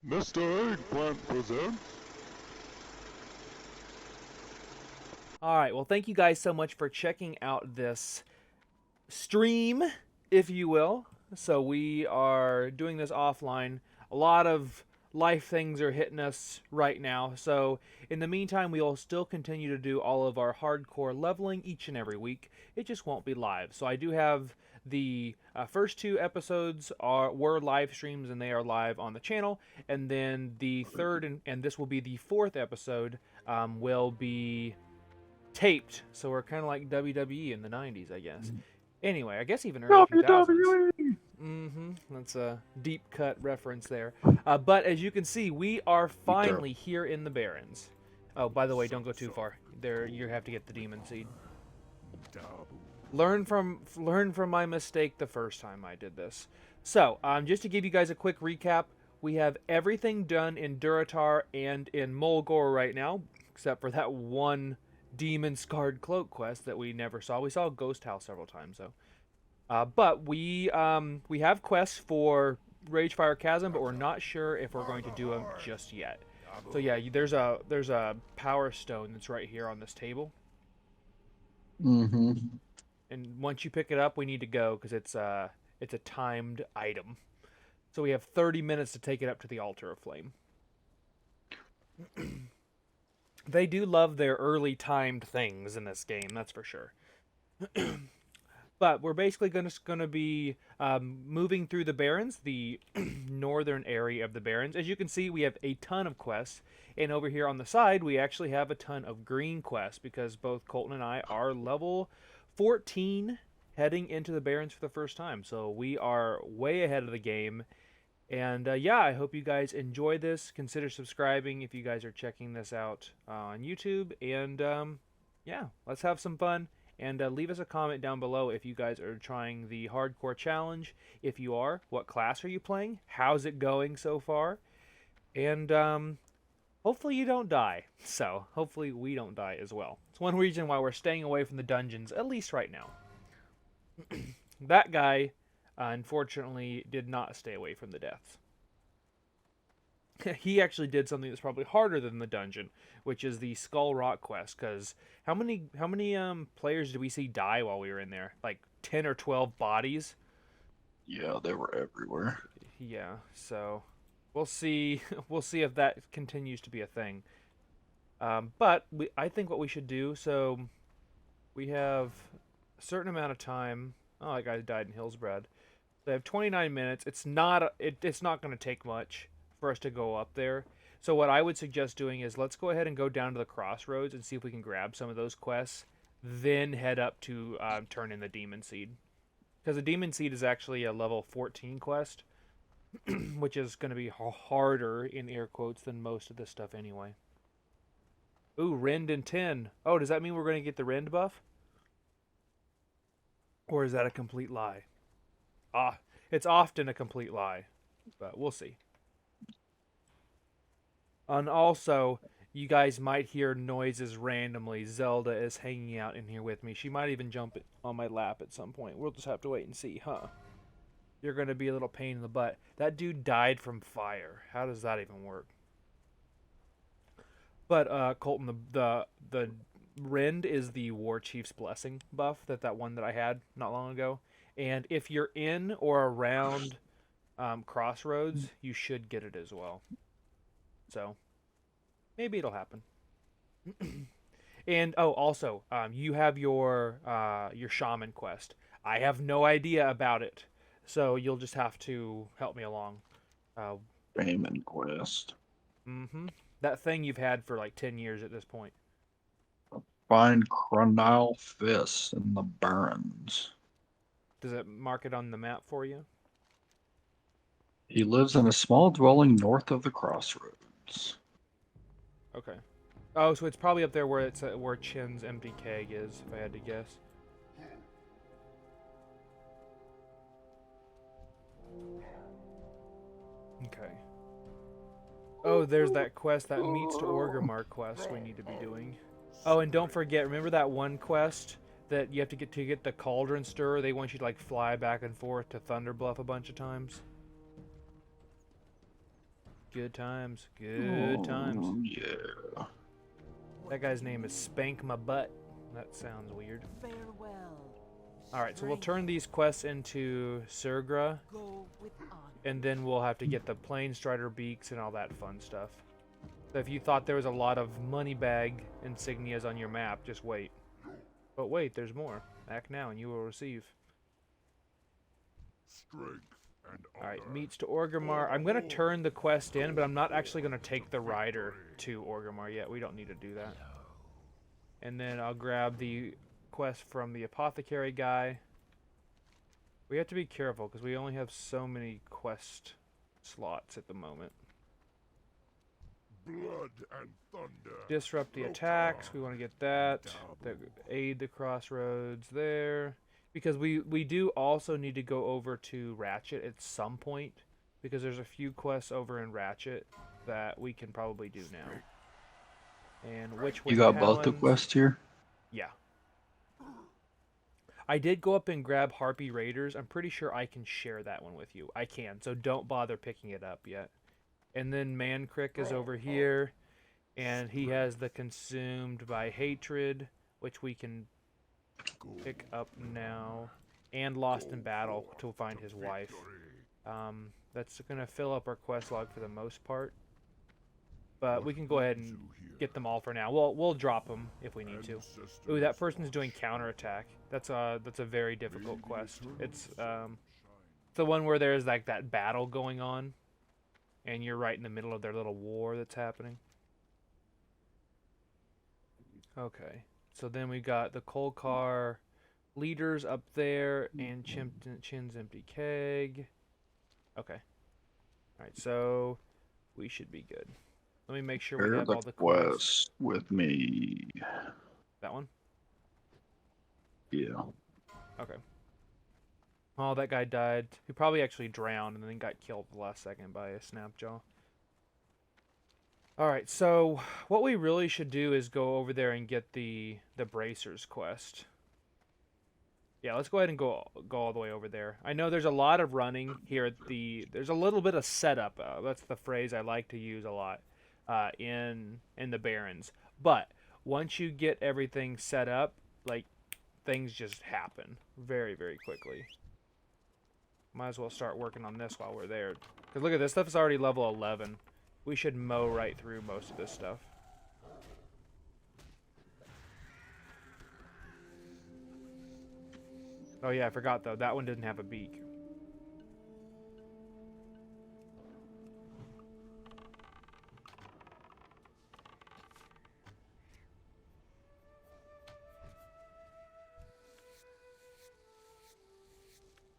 Mr. Eggplant presents. All right, well, thank you guys so much for checking out this stream, if you will. So, we are doing this offline. A lot of life things are hitting us right now. So, in the meantime, we will still continue to do all of our hardcore leveling each and every week. It just won't be live. So, I do have the first two episodes were live streams and they are live on the channel, and then the third and this will be the fourth episode will be taped, so we're kind of like WWE in the 90s, I guess. Anyway, I guess even early 2000s. WWE! That's a deep cut reference there. But as you can see, we are finally here in the Barrens. Oh, by the way, don't go too far. There, you have to get the demon seed. Learn from my mistake the first time I did this. So, just to give you guys a quick recap, we have everything done in Durotar and in Mulgore right now, except for that one demon scarred cloak quest that we never saw. We saw Ghost House several times though. But we have quests for Ragefire Chasm, but we're not sure if we're going to do them just yet. So yeah, there's a power stone that's right here on this table, Mm-hmm. and once you pick it up, we need to go because it's a timed item. So we have 30 minutes to take it up to the Altar of Flame. They do love their early timed things in this game, that's for sure. But we're basically going to be moving through the Barrens, the northern area of the Barrens. As you can see, we have a ton of quests, and over here on the side, we actually have a ton of green quests because both Colten and I are level 14, heading into the Barrens for the first time. So we are way ahead of the game. And yeah, I hope you guys enjoy this. Consider subscribing if you guys are checking this out on YouTube. And yeah, let's have some fun. And leave us a comment down below if you guys are trying the hardcore challenge. If you are, what class are you playing? How's it going so far? And hopefully you don't die. So hopefully we don't die as well. It's one reason why we're staying away from the dungeons, at least right now. That guy, unfortunately, did not stay away from the deaths. He actually did something that's probably harder than the dungeon, which is the Skull Rock quest. Because how many players did we see die while we were in there? Like 10 or 12 bodies. Yeah, they were everywhere. Yeah, so we'll see. We'll see if that continues to be a thing. But I think what we should do. So we have a certain amount of time. Oh, that guy died in Hillsbrad. They have 29 minutes. It's not it's not going to take much for us to go up there. So what I would suggest doing is let's go ahead and go down to the crossroads and see if we can grab some of those quests, then head up to turn in the demon seed. Because the demon seed is actually a level 14 quest, which is going to be harder in air quotes than most of this stuff anyway. Ooh, Rend and 10. Oh, does that mean we're going to get the Rend buff? Or is that a complete lie? It's often a complete lie, but we'll see. And also, you guys might hear noises randomly. Zelda is hanging out in here with me. She might even jump on my lap at some point. We'll just have to wait and see, huh? You're going to be a little pain in the butt. That dude died from fire. How does that even work? But, Colten, the Rend is the War Chief's Blessing buff, that one that I had not long ago. And if you're in or around Crossroads, you should get it as well. So, maybe it'll happen. And, oh, also, you have your Shaman quest. I have no idea about it, so you'll just have to help me along. Payment quest. Mm-hmm. That thing you've had for like 10 years at this point. Find Cronile Fist in the Barrens. Does it mark it on the map for you? He lives in a small dwelling north of the crossroads. Okay. Oh, so it's probably up there where where Chin's empty keg is, if I had to guess. Okay. Oh, there's that quest, that meets to Orgrimmar quest we need to be doing. Oh, and don't forget, remember that one quest that you have to get the Cauldron Stir? They want you to like fly back and forth to Thunderbluff a bunch of times. Good times. Good times. Yeah. That guy's name is Spank My Butt. That sounds weird. Farewell. Alright, so we'll turn these quests into Surgra, Go with honor. and then we'll have to get the Plane Strider beaks and all that fun stuff. So if you thought there was a lot of money bag insignias on your map, just wait. But wait, there's more. Act now and you will receive. Strength and Alright, honor. meets to Orgrimmar. I'm going to turn the quest in, but I'm not actually going to take the rider to Orgrimmar yet. We don't need to do that. And then I'll grab the quest from the apothecary guy. We have to be careful because we only have so many quest slots at the moment. Blood and thunder. Disrupt the attacks. We want to get that. Aid the crossroads there. Because we do also need to go over to Ratchet at some point. Because there's a few quests over in Ratchet that we can probably do now. And which You got both the Talons- quests here? Yeah. I did go up and grab Harpy Raiders. I'm pretty sure I can share that one with you. I can, so don't bother picking it up yet. And then Mancrick is over here, and he has the Consumed by Hatred, which we can pick up now, and Lost in Battle to find his wife. That's going to fill up our quest log for the most part. But we can go ahead and get them all for now. We'll drop them if we need to. Ooh, that person's doing counterattack. That's a very difficult quest. It's the one where there's like that battle going on, and you're right in the middle of their little war that's happening. Okay, so then we got the Kolkar leaders up there, and Chin's empty keg. Okay. All right, so we should be good. Let me make sure we Share have all the the quests. quest with me. That one? Yeah. Okay. Oh, that guy died. He probably actually drowned and then got killed at the last second by a snapjaw. Alright, so what we really should do is go over there and get the Bracers quest. Yeah, let's go ahead and go all the way over there. I know there's a lot of running here at there's a little bit of setup. That's the phrase I like to use a lot in the Barrens. But once you get everything set up, like, things just happen very, very quickly. Might as well start working on this while we're there. Because look at this stuff is already level 11. We should mow right through most of this stuff. Oh yeah, I forgot though. That one didn't have a beak.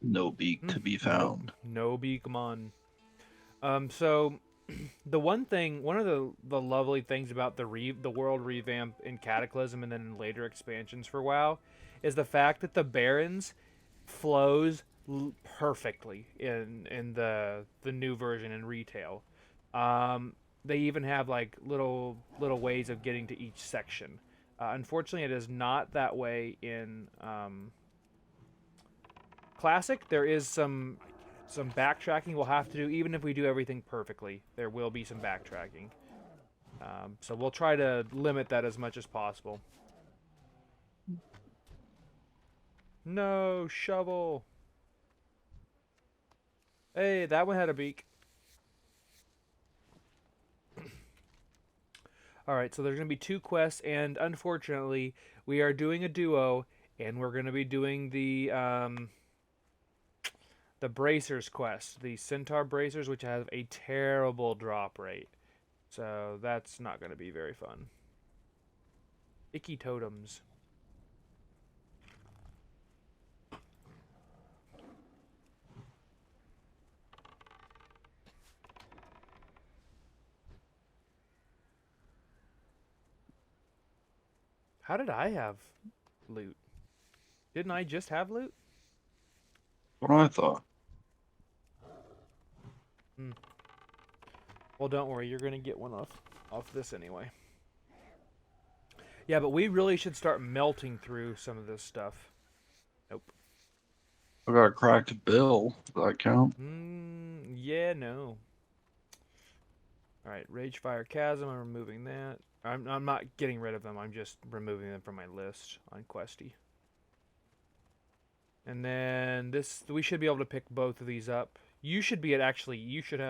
No beak to be found. No beakmon. So one of the lovely things about the world revamp in Cataclysm and then in later expansions for WoW is the fact that the Barrens flows perfectly in the new version in retail. They even have like little ways of getting to each section. Unfortunately, it is not that way in Classic. There is some backtracking we'll have to do, even if we do everything perfectly. There will be some backtracking. So we'll try to limit that as much as possible. No, shovel. Hey, that one had a beak. Alright, so there's going to be 2 quests, and unfortunately, we are doing a duo, and we're going to be doing the Bracers quest, the Centaur Bracers, which have a terrible drop rate. So that's not going to be very fun. Icky totems. How did I have loot? Didn't I just have loot? What I thought. Well, don't worry. You're going to get one off this anyway. Yeah, but we really should start melting through some of this stuff. Nope. I got a cracked bill. Does that count? Yeah, no. Alright, Rage Fire Chasm, I'm removing that. I'm not getting rid of them, I'm just removing them from my list on Questy. And then this, we should be able to pick both of these up. You should be at, actually, you should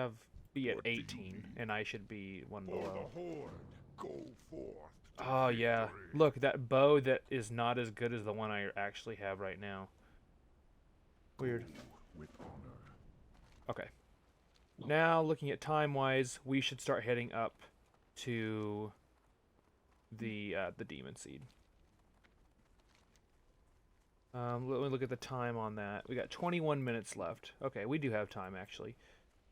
be at What do you 18, need? and I should be one For below. the Horde, go forth. to Oh yeah, victory. look, that bow that is not as good as the one I actually have right now. Weird. Go with honor. Okay. Now, looking at time-wise, we should start heading up to the Demon Seed. Let me look at the time on that. We got 21 minutes left. Okay, we do have time, actually.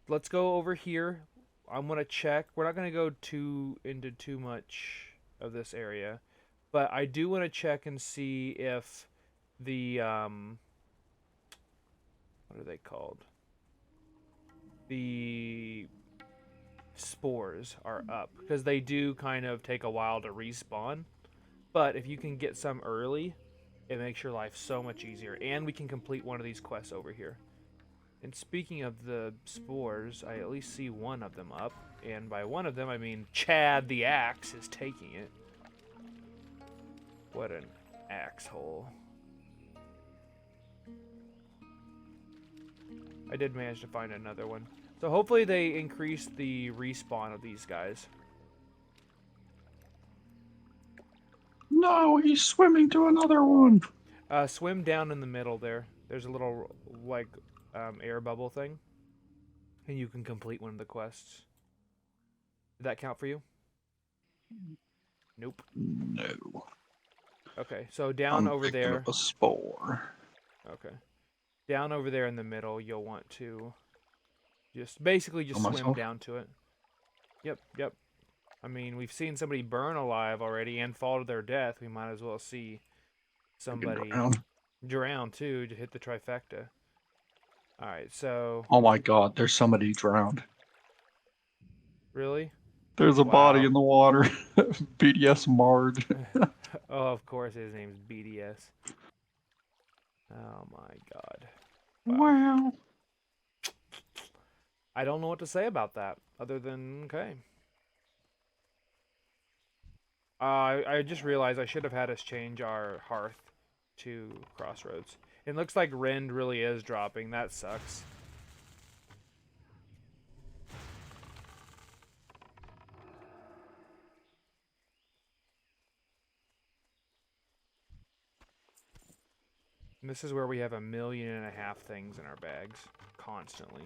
Let's go over here. I'm going to check. We're not going to go into too much of this area, but I do want to check and see if the, what are they called? The spores are up, because they do kind of take a while to respawn, but if you can get some early, it makes your life so much easier, and we can complete one of these quests over here. And speaking of the spores, I at least see one of them up, and by one of them I mean Chad the Axe is taking it. What an axe hole. I did manage to find another one. So hopefully they increase the respawn of these guys. No, he's swimming to another one. Swim down in the middle there. There's a little, like, air bubble thing. And you can complete one of the quests. Did that count for you? Nope. No. Okay, so down I'm over picking there. up a spore. Okay. Down over there in the middle, you'll want to basically just Kill swim myself? down to it. Yep. I mean, we've seen somebody burn alive already and fall to their death. We might as well see somebody drown too to hit the trifecta. Alright, so... Oh my god, there's somebody drowned. Really? There's a body Wow. in the water. BDS Marred. Oh, of course his name's BDS. Oh my god. Wow. I don't know what to say about that, other than, okay. I just realized I should have had us change our hearth to Crossroads. It looks like Rend really is dropping. That sucks. And this is where we have 1.5 million things in our bags, constantly.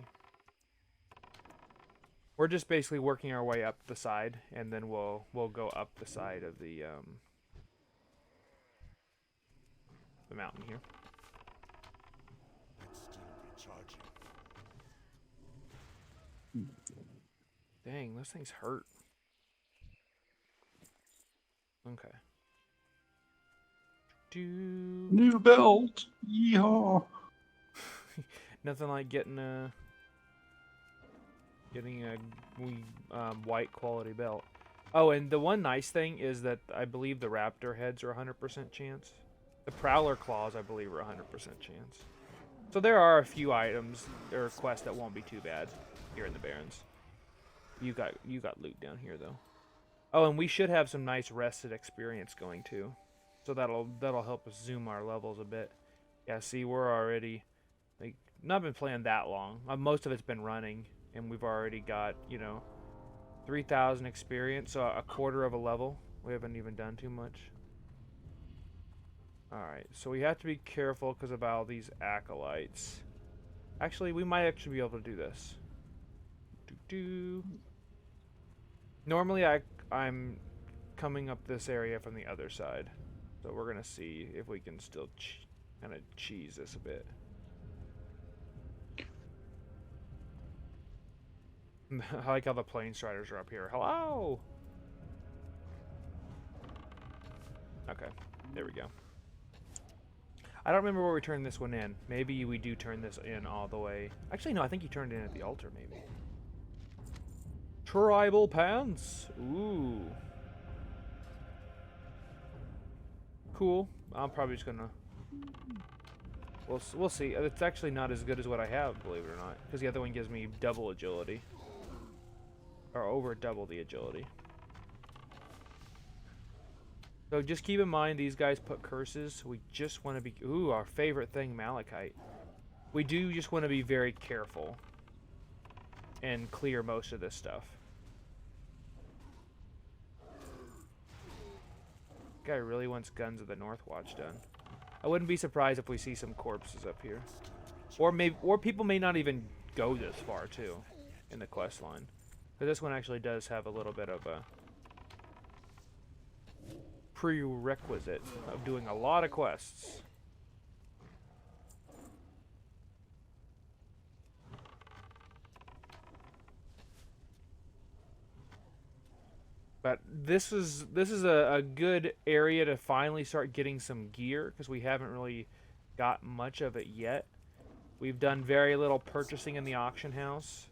We're just basically working our way up the side, and then we'll go up the side of the mountain here. It's still recharging. Dang, those things hurt. Okay. New belt. Yeehaw. Nothing like getting a white quality belt. Oh, and the one nice thing is that I believe the raptor heads are 100% chance. The prowler claws, I believe, are 100% chance. So there are a few items or quests that won't be too bad here in the Barrens. You got loot down here though. Oh, and we should have some nice rested experience going too. So that'll help us zoom our levels a bit. Yeah, see, we're already not been playing that long. Most of it's been running, and we've already got 3,000 experience, so a quarter of a level. We haven't even done too much. All right, so we have to be careful because of all these acolytes. Actually, we might actually be able to do this. Normally, I'm coming up this area from the other side. So we're going to see if we can still kind of cheese this a bit. I like how the plane striders are up here. Hello! Okay, there we go. I don't remember where we turned this one in. Maybe we do turn this in all the way. Actually, no, I think you turned it in at the altar, maybe. Tribal pants! Ooh. Cool. I'm probably just gonna... We'll see. It's actually not as good as what I have, believe it or not. Because the other one gives me double agility. or over double the agility. So just keep in mind these guys put curses. So we just want to be... Ooh, our favorite thing, Malachite. We do just want to be very careful and clear most of this stuff. Guy really wants Guns of the Northwatch done. I wouldn't be surprised if we see some corpses up here. Or people may not even go this far, too, in the quest line. Because this one actually does have a little bit of a prerequisite of doing a lot of quests. But this is a good area to finally start getting some gear, because we haven't really got much of it yet. We've done very little purchasing in the auction house.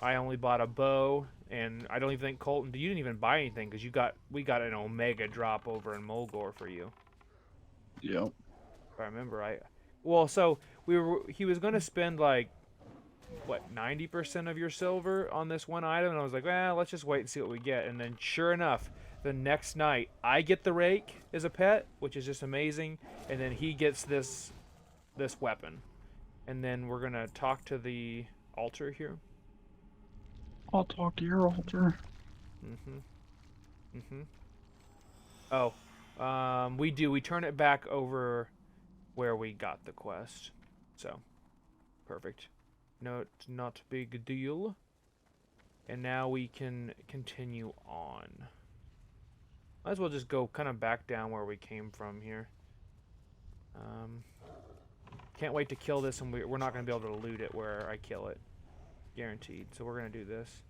I only bought a bow, and I don't even think Colton, you didn't even buy anything because we got an Omega drop over in Mulgore for you. Yep. If I remember, so he was going to spend like what, 90% of your silver on this one item, and I was like, well, let's just wait and see what we get. And then sure enough, the next night I get the rake as a pet, which is just amazing, and then he gets this weapon. And then we're gonna talk to the altar here. I'll talk to your altar. Oh, we turn it back over where we got the quest. So, perfect. No, not big deal. And now we can continue on. Might as well just go kind of back down where we came from here. Can't wait to kill this, and we're not going to be able to loot it where I kill it. Guaranteed. So we're going to do this.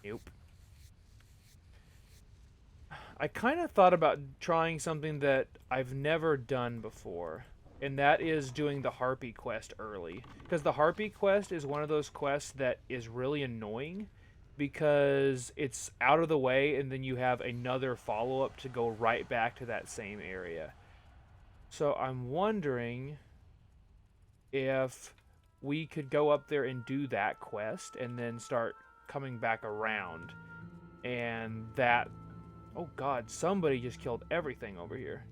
Nope. I kind of thought about trying something that I've never done before, and that is doing the Harpy quest early. Because the Harpy quest is one of those quests that is really annoying, because it's out of the way, and then you have another follow-up to go right back to that same area. So I'm wondering if we could go up there and do that quest, and then start coming back around. And that... Oh god, somebody just killed everything over here.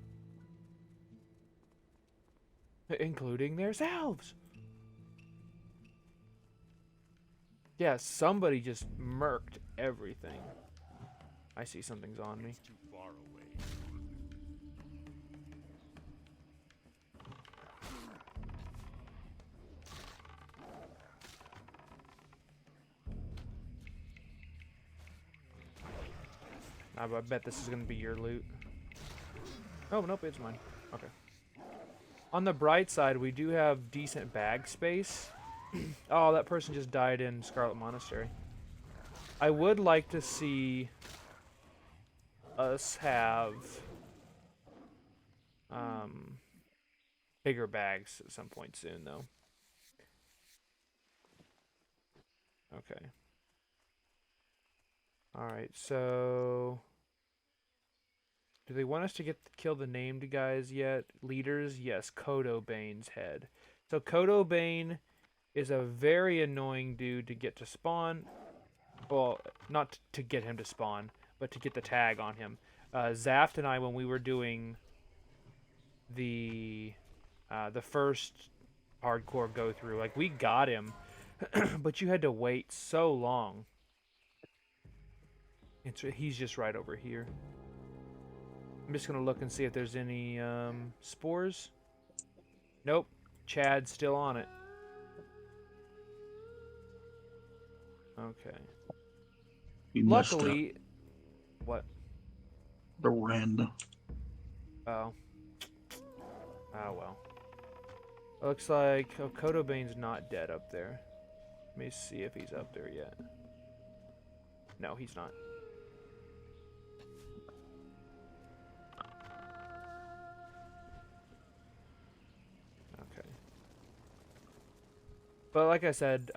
Including themselves. Yeah, somebody just murked everything. I see something's on me. Too far away. I bet this is going to be your loot. Oh, nope, it's mine. Okay. On the bright side, we do have decent bag space. Oh, that person just died in Scarlet Monastery. I would like to see us have bigger bags at some point soon, though. Okay. Alright, so... Do they want us to kill the named guys yet? Leaders? Yes, Kodo Bane's head. So Kodo Bane is a very annoying dude to get to spawn. Well, not to get him to spawn, but to get the tag on him. Zaft and I, when we were doing the first hardcore go-through, like, we got him, but you had to wait so long. He's just right over here. I'm just going to look and see if there's any spores. Nope. Chad's still on it. Okay. Luckily... What? The rend. Oh. Oh, well. Looks like Kodo Bane's not dead up there. Let me see if he's up there yet. No, he's not. Okay. But like I said,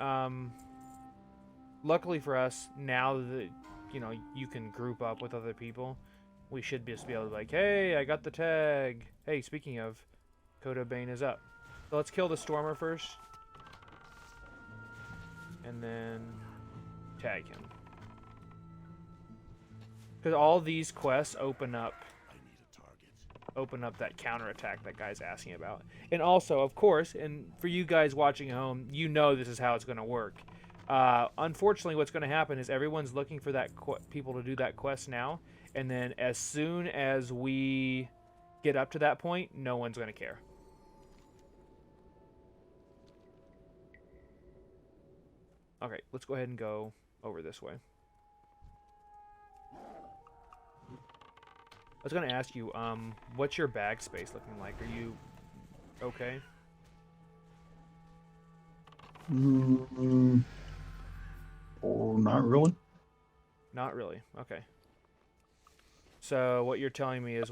luckily for us, now that, you know, you can group up with other people, we should just be able to be like, hey, I got the tag. Hey, speaking of, Kodo Bane is up. So let's kill the Stormer first. And then tag him. Because all these quests open up I need a target. that counterattack that guy's asking about. And also, of course, and for you guys watching at home, you know this is how it's going to work. Unfortunately, what's going to happen is everyone's looking for that people to do that quest now, and then as soon as we get up to that point, no one's going to care. Okay, let's go ahead and go over this way. I was going to ask you, what's your bag space looking like? Are you okay? Oh, not really. Not really. Okay. So what you're telling me is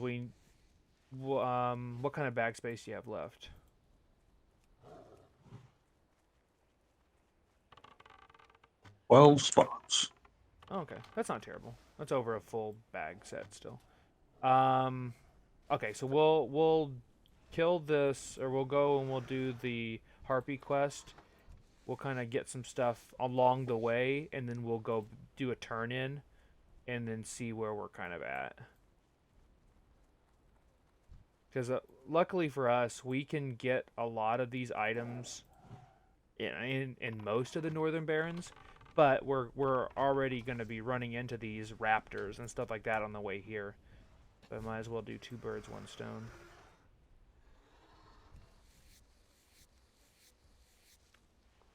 what kind of bag space do you have left? Well, spots. Oh, okay, that's not terrible. That's over a full bag set still. Okay, so we'll kill this, or we'll go and we'll do the Harpy quest. We'll kind of get some stuff along the way, and then we'll go do a turn in, and then see where we're kind of at. Because luckily for us, we can get a lot of these items in most of the Northern Barrens, but we're already going to be running into these raptors and stuff like that on the way here. But I might as well do 2 birds, 1 stone.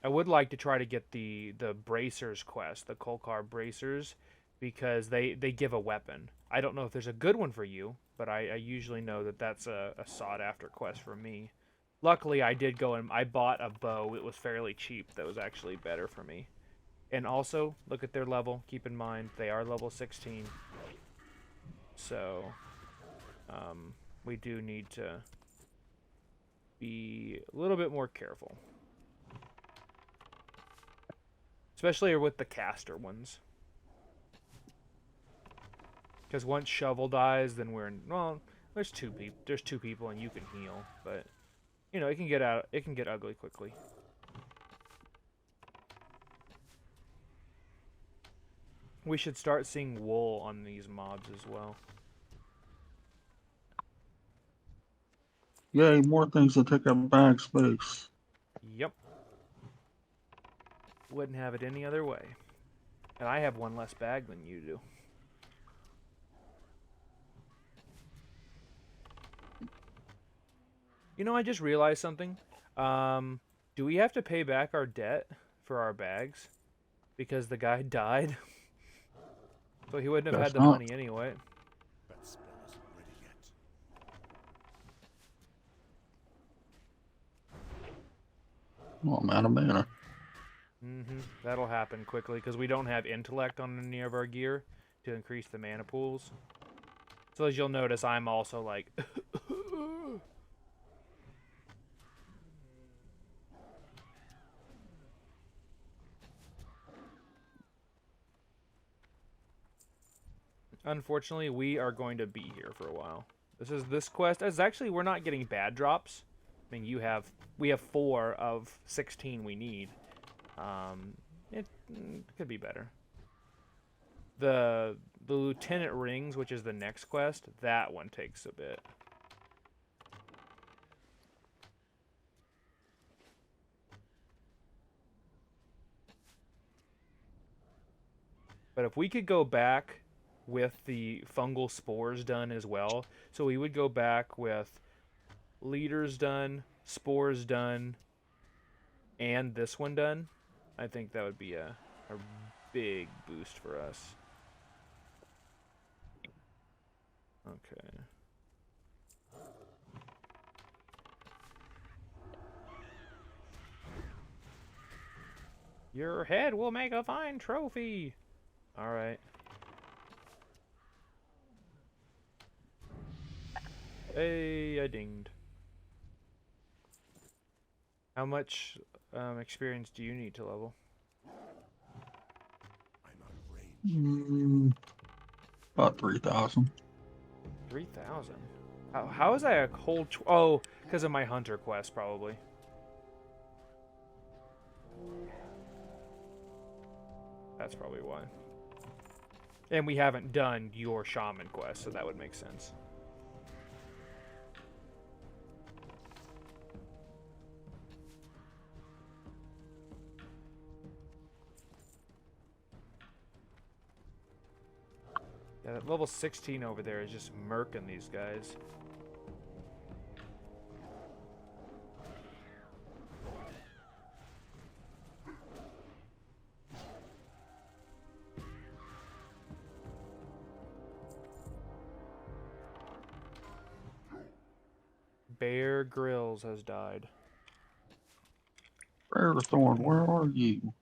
I would like to try to get the bracers quest, the Kolkar bracers, because they give a weapon. I don't know if there's a good one for you, but I usually know that that's a sought after quest for me. Luckily, I did go and I bought a bow. It was fairly cheap. That was actually better for me. And also, look at their level. Keep in mind, they are level 16. So, we do need to be a little bit more careful. Especially with the caster ones. Because once Shovel dies, then we're in, well, there's two people and you can heal, but you know, it can get ugly quickly. We should start seeing wool on these mobs as well. Yay, more things to take up bag space. Yep. Wouldn't have it any other way. And I have 1 less bag than you do. You know, I just realized something. Do we have to pay back our debt for our bags? Because the guy died? So he wouldn't have Guess had the not. money anyway. That spell isn't ready yet. Oh, I'm out of mana. That'll happen quickly, because we don't have intellect on any of our gear to increase the mana pools. So as you'll notice, I'm also like... Unfortunately, we are going to be here for a while. This quest is actually, we're not getting bad drops. I mean, we have 4 of 16 we need. It could be better. The Lieutenant Rings, which is the next quest, that one takes a bit. But if we could go back with the fungal spores done as well, so we would go back with leaders done, spores done, and this one done, I think that would be a big boost for us. Okay. Your head will make a fine trophy. All right. Hey, I dinged. How much experience do you need to level? I'm out of range. About 3,000. 3,000? How is that a whole... Oh, because of my hunter quest, probably. That's probably why. And we haven't done your shaman quest, so that would make sense. Yeah, that level 16 over there is just murking these guys. Bear Grylls has died. Thorn, where are you?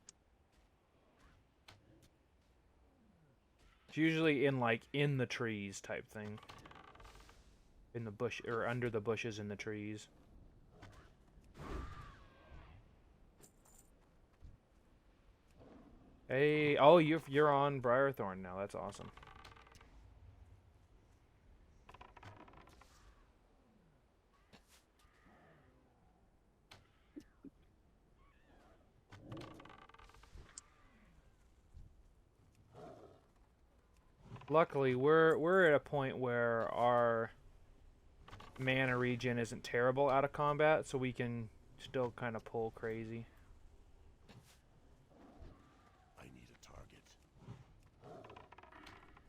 It's usually in the trees type thing. In the bush or under the bushes in the trees. Hey, oh, you're on Briarthorn now. That's awesome. Luckily, we're at a point where our mana regen isn't terrible out of combat, so we can still kind of pull crazy. I need a target.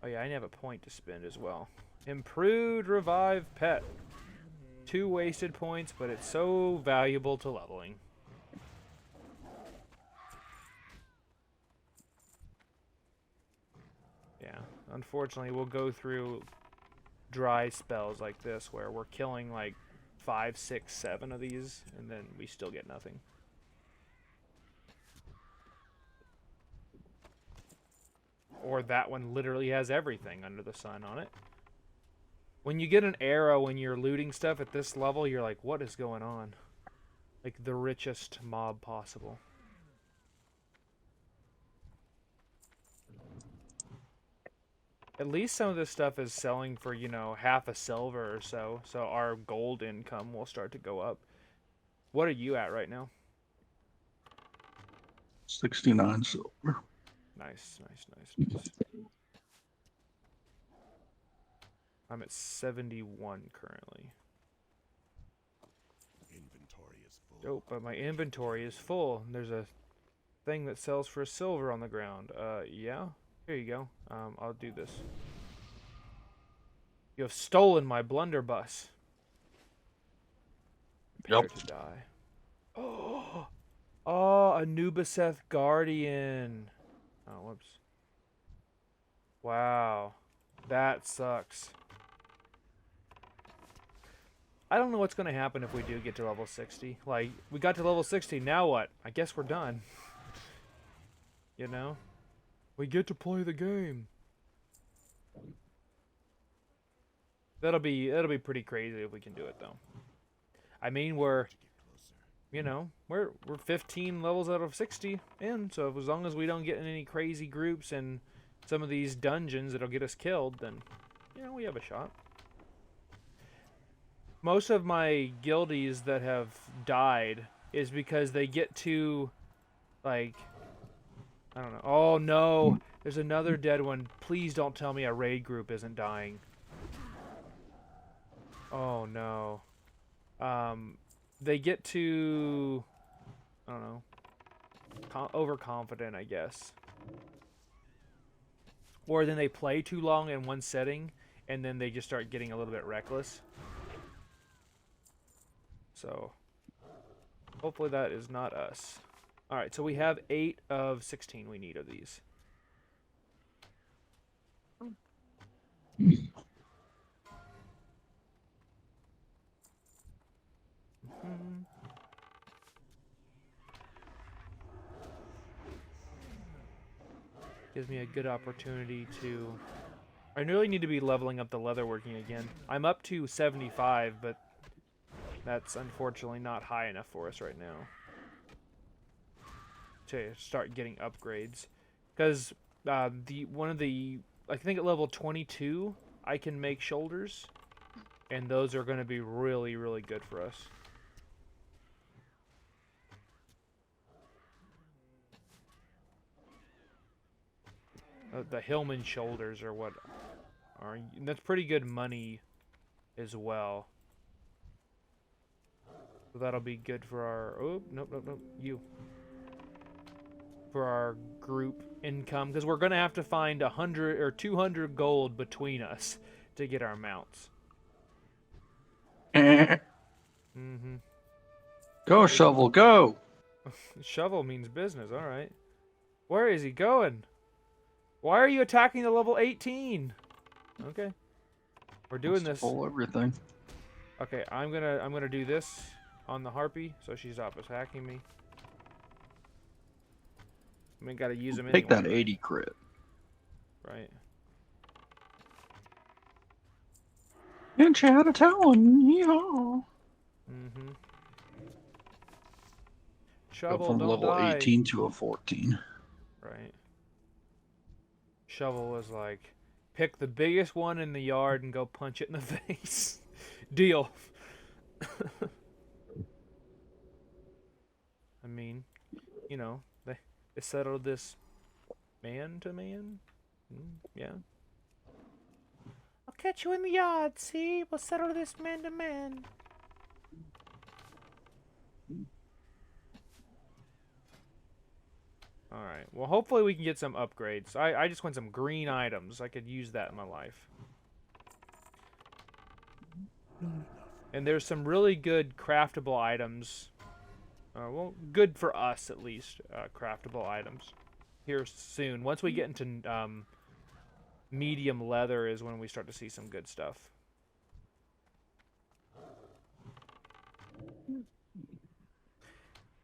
Oh yeah, I have a point to spend as well. Improved Revive Pet. 2 wasted points, but it's so valuable to leveling. Yeah, unfortunately, we'll go through dry spells like this where we're killing like 5, 6, 7 of these, and then we still get nothing. Or that one literally has everything under the sun on it. When you get an arrow when you're looting stuff at this level, you're like, what is going on? Like the richest mob possible. At least some of this stuff is selling for, you know, half a silver or so, so our gold income will start to go up. What are you at right now? 69 silver. Nice, nice, nice, nice. I'm at 71 currently. Inventory is full. Oh, but my inventory is full. There's a thing that sells for a silver on the ground. Yeah. Here you go. I'll do this. You have stolen my blunderbuss. Prepare Yep. to die. Oh, a Nubiseth Guardian. Oh, whoops. Wow. That sucks. I don't know what's going to happen if we do get to level 60. Like, we got to level 60, now what? I guess we're done. You know? We get to play the game. That'll be pretty crazy if we can do it though. I mean, we're, you know, we're 15 levels out of 60 in, so as long as we don't get in any crazy groups and some of these dungeons that'll get us killed, then you know, we have a shot. Most of my guildies that have died is because they get to, like, I don't know. Oh no, there's another dead one. Please don't tell me a raid group isn't dying. Oh no. They get to, I don't know, overconfident, I guess. Or then they play too long in one setting, and then they just start getting a little bit reckless. So, hopefully that is not us. Alright, so we have 8 of 16 we need of these. Gives me a good opportunity to... I really need to be leveling up the leatherworking again. I'm up to 75, but that's unfortunately not high enough for us right now to start getting upgrades. Because I think at level 22, I can make shoulders, and those are going to be really, really good for us. The Hillman shoulders are what are. That's pretty good money as well. So that'll be good for our. Oh, nope. You. For our group income, because we're gonna have to find 100 or 200 gold between us to get our mounts. Mm-hmm. Go, Shovel, go! Shovel means business. All right. Where is he going? Why are you attacking the level 18? Okay. We're doing this. Pull everything. Okay, I'm gonna do this on the harpy, so she stops attacking me. I mean, gotta use them anyway. Take that 80 crit. Right. And she had a talon. Yeehaw. Mm-hmm. Go Shovel, from don't level die. 18 to a 14. Right. Shovel was like, pick the biggest one in the yard and go punch it in the face. Deal. I mean, you know, they settled this man to man. Yeah. I'll catch you in the yard, see? We'll settle this man to man. Alright, well hopefully we can get some upgrades. I just want some green items. I could use that in my life. And there's some really good craftable items. Well, good for us at least, craftable items. Here soon. Once we get into medium leather is when we start to see some good stuff.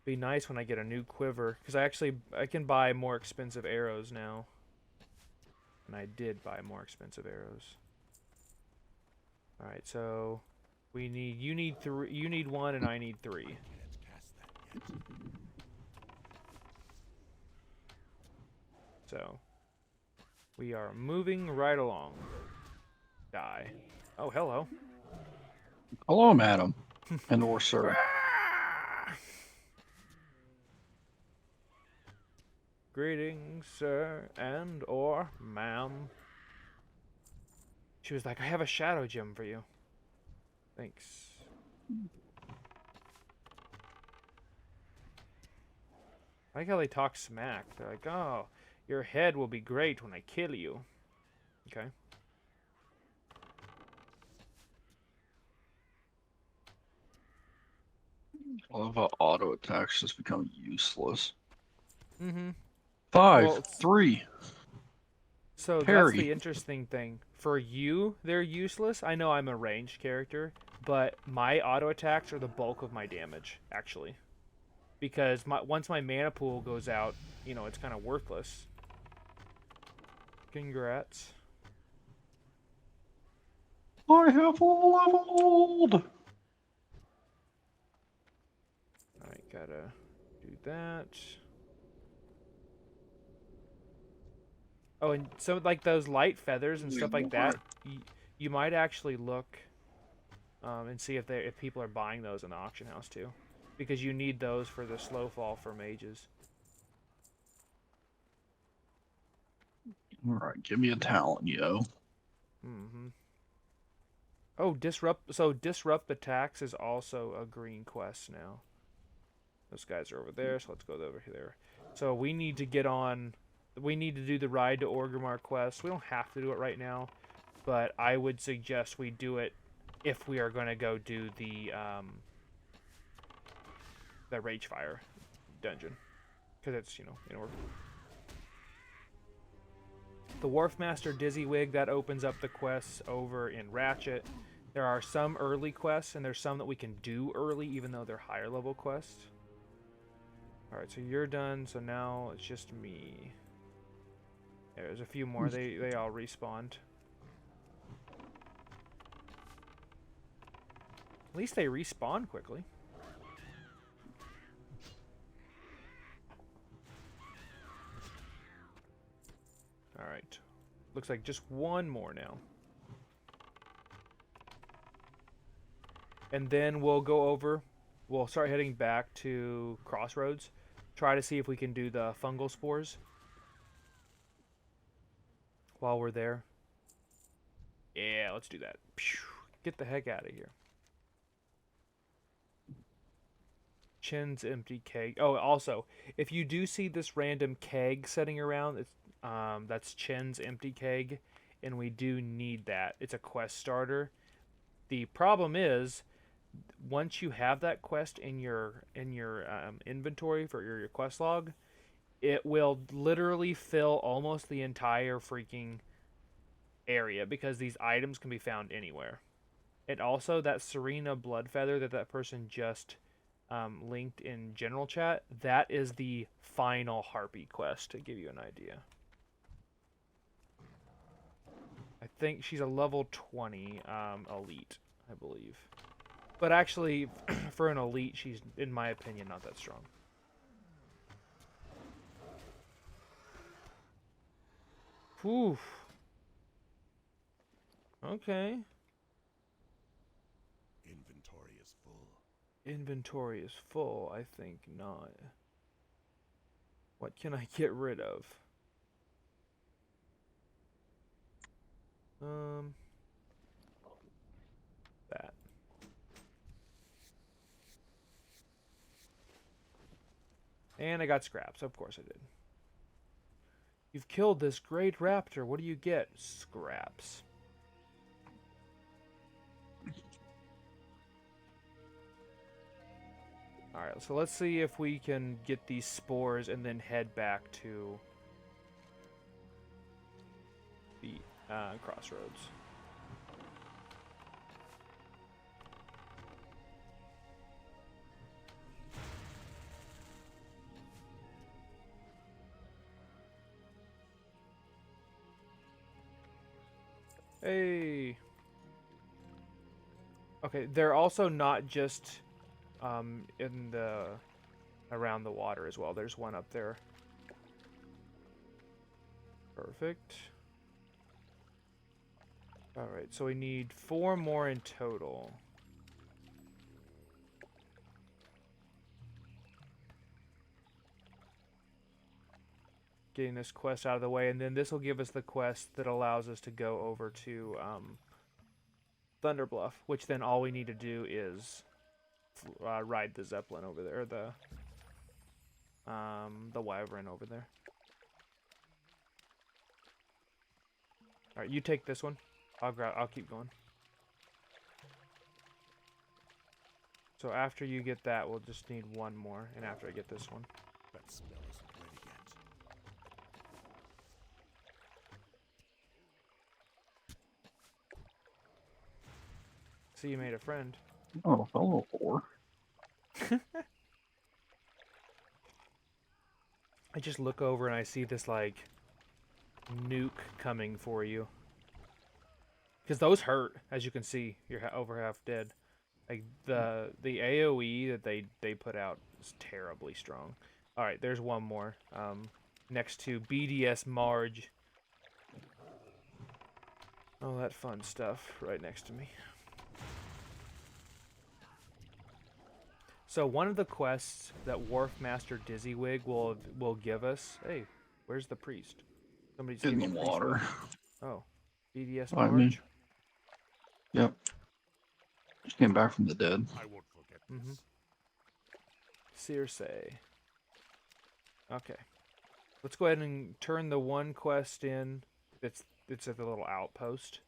Be nice when I get a new quiver, because I can buy more expensive arrows now. And I did buy more expensive arrows. All right, so you need one, and I need 3. Can't cast that yet. So we are moving right along. Die. Oh, hello. Hello, madam. And or sir. Greetings, sir, and or ma'am. She was like, I have a shadow gem for you. Thanks. I like how they talk smack. They're like, oh, your head will be great when I kill you. Okay. I love how auto attacks just become useless. Mm-hmm. 5, Well, 3. So Parry. that's the interesting thing. For you, they're useless. I know I'm a ranged character, but my auto attacks are the bulk of my damage, actually. Because once my mana pool goes out, you know, it's kind of worthless. Congrats. I have leveled. I gotta do that. Oh, and so like those light feathers and stuff like that, you might actually look and see if people are buying those in the auction house too, because you need those for the slow fall for mages. All right, give me a talent, yo. Mm-hmm. Oh, disrupt attacks is also a green quest now. Those guys are over there, so let's go over there. So we need to get on. We need to do the ride to Orgrimmar quest. We don't have to do it right now, but I would suggest we do it if we are going to go do the Ragefire dungeon, because it's, you know, in order. The Wharfmaster Dizzywig, that opens up the quests over in Ratchet. There are some early quests, and there's some that we can do early, even though they're higher level quests. Alright, so you're done, so now it's just me. There's a few more, they all respawned. At least they respawn quickly. Alright. Looks like just one more now. And then we'll start heading back to Crossroads. Try to see if we can do the fungal spores. while we're there? Yeah, let's do that. Phew, get the heck out of here. Chin's empty keg. Oh, also, if you do see this random keg sitting around, it's that's Chin's empty keg, and we do need that. It's a quest starter. The problem is, once you have that quest in your inventory for your quest log, it will literally fill almost the entire freaking area because these items can be found anywhere. And also that Serena blood feather that person just linked in general chat, that is the final Harpy quest, to give you an idea. I think she's a level 20 elite, I believe. But actually, for an elite, she's, in my opinion, not that strong. Whew. Okay. Inventory is full. Inventory is full. I think not. What can I get rid of? That. And I got scraps. Of course I did. You've killed this great raptor. What do you get? Scraps. Alright, so let's see if we can get these spores and then head back to the crossroads. Hey. Okay, they're also not just in the around the water as well. There's one up there. Perfect. All right, so we need 4 more in total. Getting this quest out of the way, and then this will give us the quest that allows us to go over to Thunder Bluff, which then all we need to do is ride the Zeppelin over there, the Wyvern over there. All right, you take this one. I'll keep going. So after you get that, we'll just need 1 more, and after I get this one. That spell isn't ready yet. See, you made a friend. Oh, fellow 4. I just look over and I see this, like, nuke coming for you. Because those hurt, as you can see. You're over half dead. Like, the AoE that they put out is terribly strong. Alright, there's one more. Next to BDS Marge. All that fun stuff right next to me. So one of the quests that Wharf Master Dizzywig will give us. Hey, where's the priest? Somebody's In the giving priest water. Oh, BDS I Marge. mean, yep. Just came back from the dead. I won't forget this. Circe. Okay. Let's go ahead and turn the one quest in. It's at the little outpost.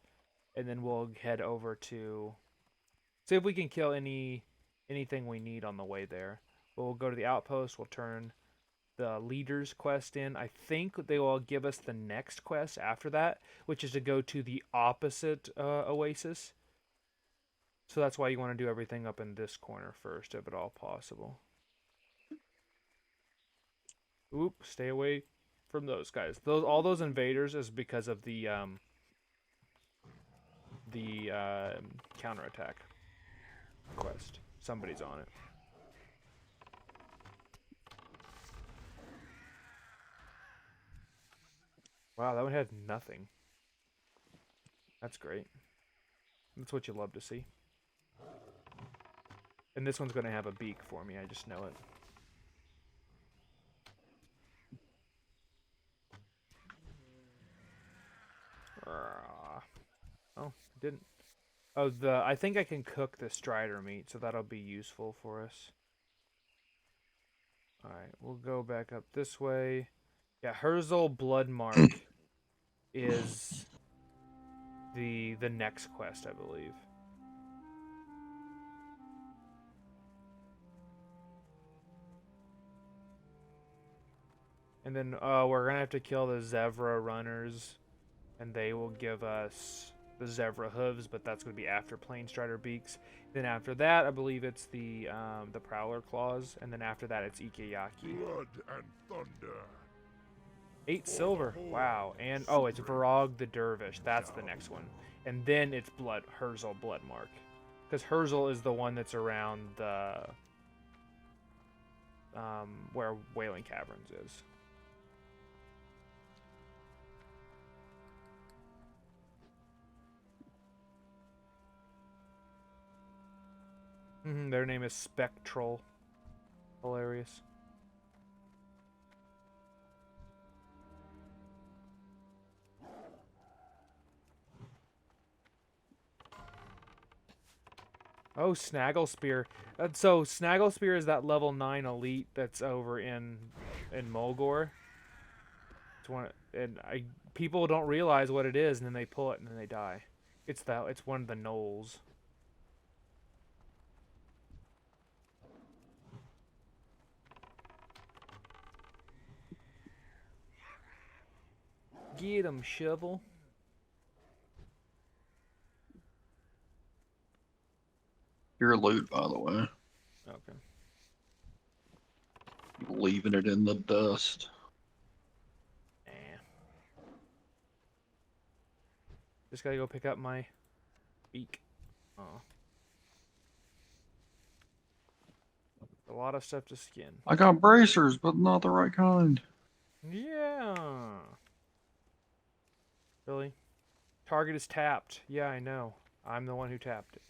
And then we'll head over to see if we can kill anything we need on the way there. We'll go to the outpost, we'll turn the leader's quest in. I think they will give us the next quest after that, which is to go to the opposite oasis. So that's why you want to do everything up in this corner first, if at all possible. Oop, stay away from those guys. All those invaders is because of the counterattack quest. Somebody's on it. Wow, that one had nothing. That's great. That's what you love to see. And this one's going to have a beak for me, I just know it. didn't. Oh, I think I can cook the strider meat, so that'll be useful for us. Alright, we'll go back up this way. Yeah, Herzl Bloodmark is the next quest, I believe. And then we're gonna have to kill the Zevra runners, and they will give us the Zevra hooves, but that's gonna be after Plain Strider beaks. Then after that, I believe it's the Prowler claws, and then after that it's Ikeyaki. Blood and thunder. 8 silver. Wow. And oh, it's Varog the Dervish. That's the next one. And then it's Herzl Bloodmark. Because Herzl is the one that's around the where Wailing Caverns is. Their name is Spectral. Hilarious. Oh, Snaggle Spear. So Snaggle Spear is that level 9 elite that's over in Mulgore. It's one, and people don't realize what it is, and then they pull it and then they die. It's one of the gnolls. Get him, shovel. Your loot, by the way. Okay. Leaving it in the dust. Just gotta go pick up my beak. Oh. A lot of stuff to skin. I got bracers, but not the right kind. Yeah. Really? Target is tapped. Yeah, I know. I'm the one who tapped it.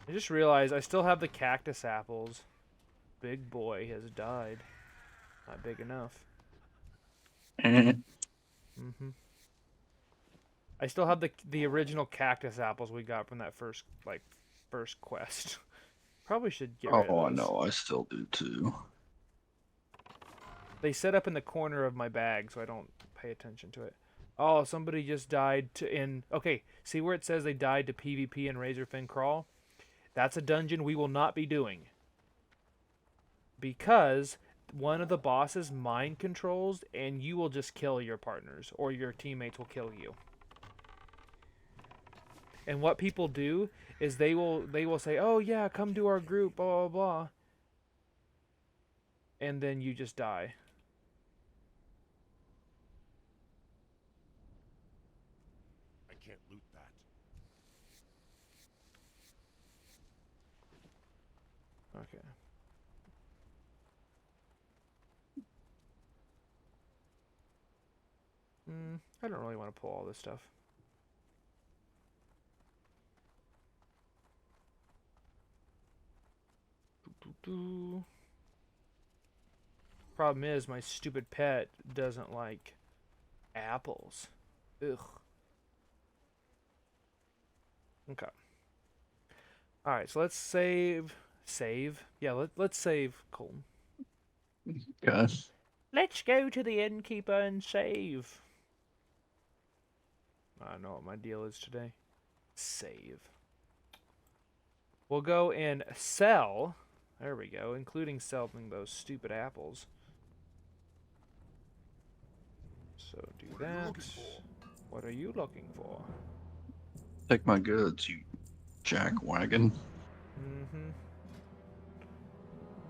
I just realized I still have the cactus apples. Big boy has died. Not big enough. I still have the original cactus apples we got from that first quest. Probably should get rid of Oh, I those. know. I still do too. They set up in the corner of my bag, so I don't pay attention to it. Oh, somebody just died okay, see where it says they died to PvP and Razorfin Crawl? That's a dungeon we will not be doing. Because one of the bosses mind controls, and you will just kill your partners, or your teammates will kill you. And what people do is they will say, "Oh yeah, come to our group, blah blah blah," and then you just die. I can't loot that. Okay. I don't really want to pull all this stuff. Problem is, my stupid pet doesn't like apples. Ugh. Okay. Alright, so let's save. Yeah, let's save Colton. Okay. Let's go to the innkeeper and save. I don't know what my deal is today. Save. We'll go and sell. There we go, including selling those stupid apples. So do that. What are you looking for? Take my goods, you jackwagon.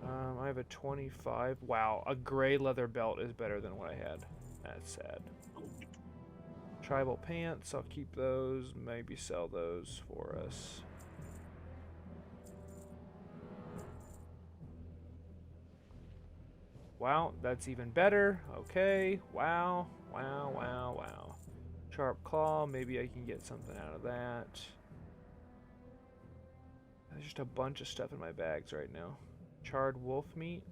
I have a 25. Wow, a gray leather belt is better than what I had. That's sad. Tribal pants, I'll keep those. Maybe sell those for us. Wow, that's even better. Okay. Wow. Sharp claw, maybe I can get something out of that. There's just a bunch of stuff in my bags right now. Charred wolf meat.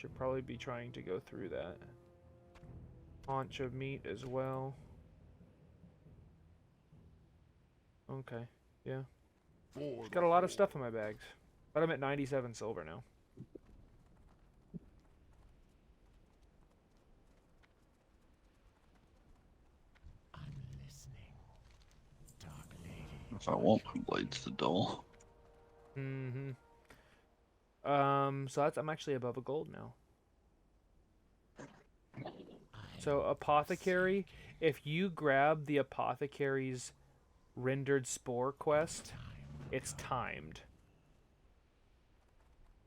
Should probably be trying to go through that. Haunch of meat as well. Okay, yeah. Got a lot of stuff in my bags. But I'm at 97 silver now. I'm listening. Dark lady. If I want my blades to dull. Mm-hmm. So I'm actually above a gold now. So apothecary, if you grab the apothecary's rendered spore quest, it's timed.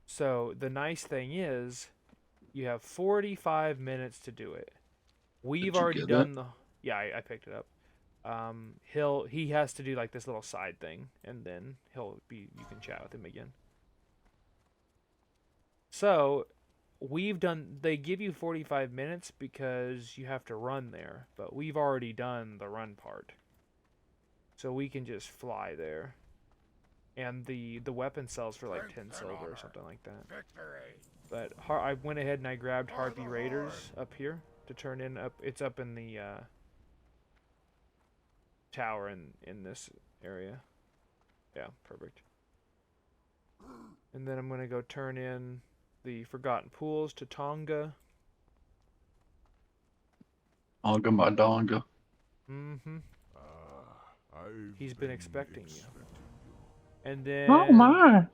So the nice thing is, you have 45 minutes to do it. We've Did you already get done it? the. Yeah, I picked it up. He has to do like this little side thing, and then you can chat with him again. So they give you 45 minutes because you have to run there, but we've already done the run part. So we can just fly there. And the weapon sells for like 10 silver or something like that. Victory. But I went ahead and I grabbed Harpy Raiders up here to turn in up. It's up in the tower in this area. Yeah, perfect. And then I'm gonna go turn in the Forgotten Pools to Tonga. Onga my donga. Mm-hmm. I've He's been expecting you. you. And then Oh my!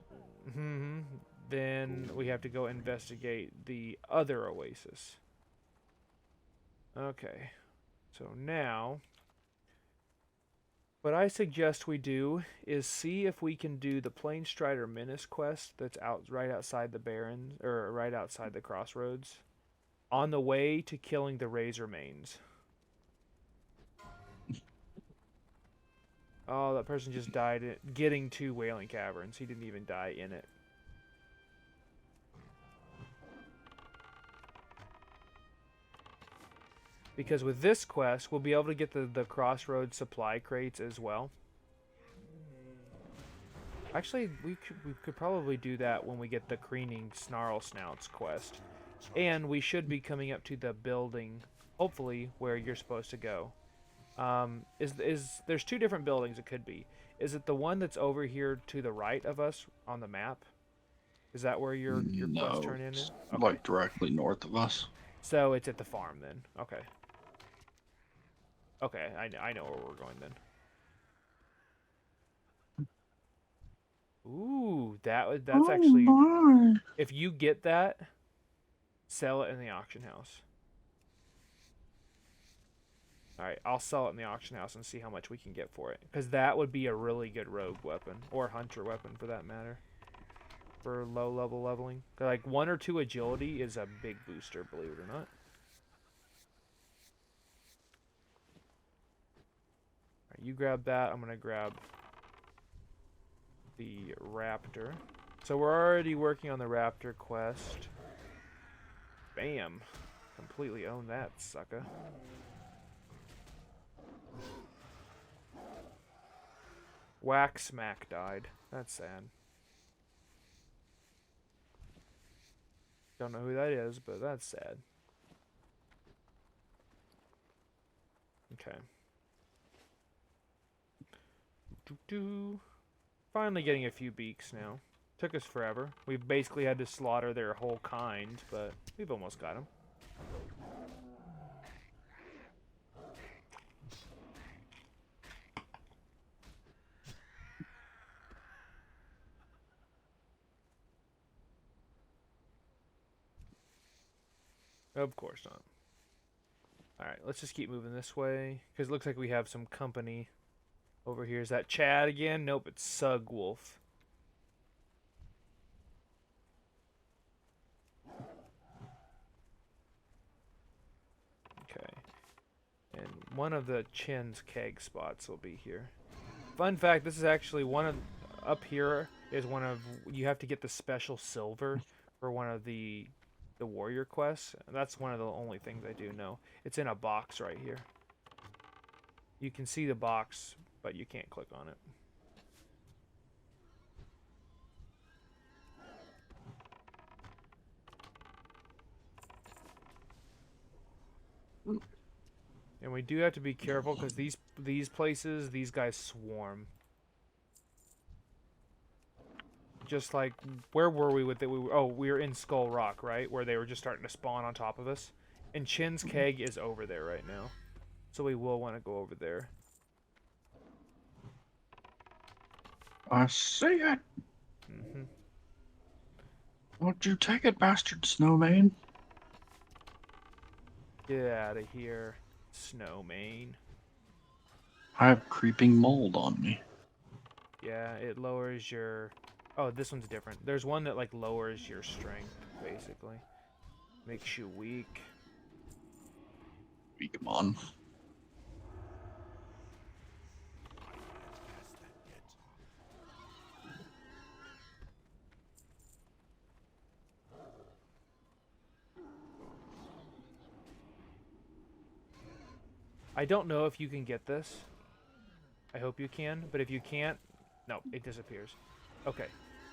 Mhm. Then we have to go investigate the other oasis. Okay. So now, what I suggest we do is see if we can do the Plain Strider Menace quest that's right outside the Barrens, or right outside the Crossroads, on the way to killing the Razor Mains. Oh, that person just died getting to Wailing Caverns. He didn't even die in it. Because with this quest, we'll be able to get the Crossroads supply crates as well. Actually, we could probably do that when we get the Creening Snarl Snouts quest. And we should be coming up to the building, hopefully, where you're supposed to go. There's two different buildings it could be. Is it the one that's over here to the right of us on the map? Is that where your quest turn in? It's Okay. like directly north of us. So it's at the farm then. Okay. Okay, I know where we're going then. Ooh, that's actually. My. If you get that, sell it in the auction house. Alright, I'll sell it in the auction house and see how much we can get for it. Because that would be a really good rogue weapon. Or hunter weapon, for that matter. For low-level leveling. Like, 1 or 2 agility is a big booster, believe it or not. Alright, you grab that. I'm going to grab the raptor. So we're already working on the raptor quest. Bam. Completely own that, sucker. Whack Smack died. That's sad. Don't know who that is, but that's sad. Okay. Finally getting a few beaks now. Took us forever. We've basically had to slaughter their whole kind, but we've almost got them. Of course not. Alright, let's just keep moving this way. Because it looks like we have some company over here. Is that Chad again? Nope, it's Sug Wolf. Okay. And one of the Chin's keg spots will be here. Fun fact, this is actually one of... Up here is one of... You have to get the special silver for one of the warrior quests. That's one of the only things I do know. It's in a box right here. You can see the box, but you can't click on it. And we do have to be careful because these places, these guys swarm. Just like, where were we with it? We were in Skull Rock, right? Where they were just starting to spawn on top of us. And Chin's keg is over there right now. So we will want to go over there. I see it. Mm-hmm. Won't you take it, bastard snowman? Get out of here, snowman. I have creeping mold on me. Yeah, it lowers your... Oh, this one's different. There's one that, like, lowers your strength, basically. Makes you weak. Come on. I don't know if you can get this. I hope you can, but if you can't, no, it disappears. Okay,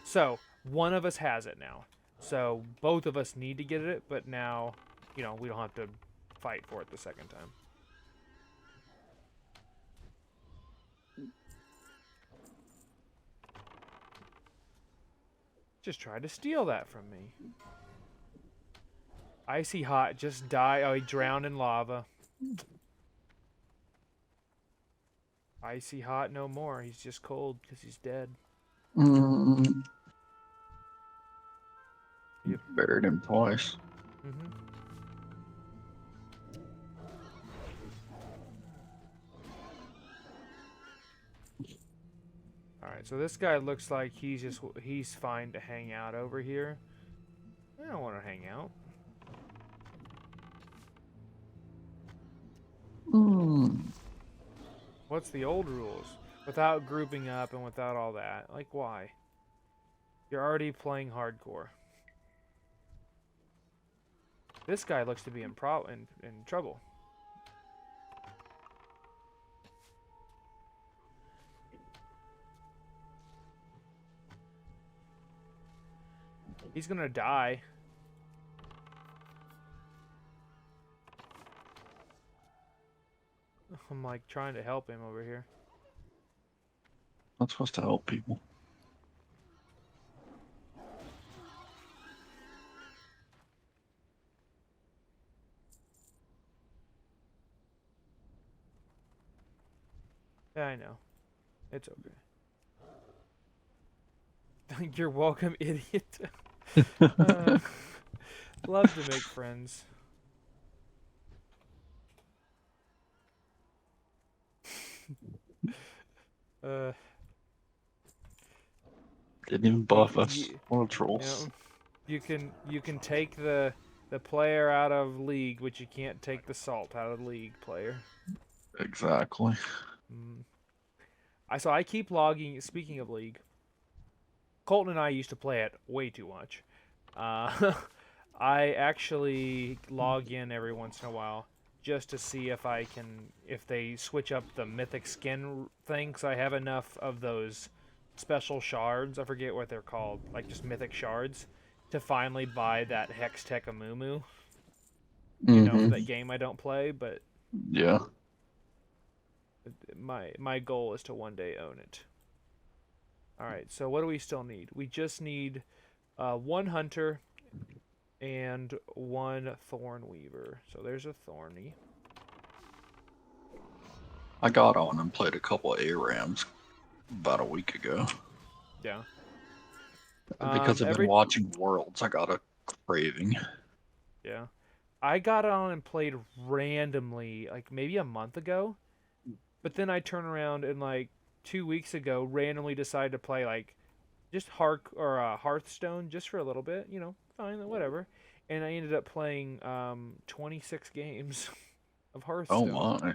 so one of us has it now. So both of us need to get it, but now, you know, we don't have to fight for it the second time. Just tried to steal that from me. Icy hot, just die. Oh, he drowned in lava. Icy hot no more. He's just cold because he's dead. Yep. Buried him twice. Mm-hmm. Alright, so this guy looks like he's fine to hang out over here. I don't want to hang out. What's the old rules? Without grouping up and without all that. Like, why? You're already playing hardcore. This guy looks to be in trouble. He's gonna die. I'm like trying to help him over here. Not supposed to help people. Yeah, I know. It's okay. You're welcome, idiot. Love to make friends. Didn't even buff us. You What trolls. know, you can take the player out of League, but you can't take the salt out of League player. Exactly. I keep logging. Speaking of League, Colton and I used to play it way too much. I actually log in every once in a while just to see if they switch up the mythic skin thing, because I have enough of those special shards, I forget what they're called, like just mythic shards, to finally buy that Hex Tech Amumu. You know, that game I don't play, but yeah. My goal is to one day own it. Alright, so what do we still need? We just need one hunter and one thorn weaver. So there's a thorny. I got on and played a couple of ARAMs about a week ago. Yeah. Because I've been watching Worlds, I got a craving. Yeah. I got on and played randomly, like maybe a month ago. But then I turn around and like 2 weeks ago randomly decided to play like just Hearthstone just for a little bit, you know, fine, whatever. And I ended up playing 26 games of Hearthstone. Oh my.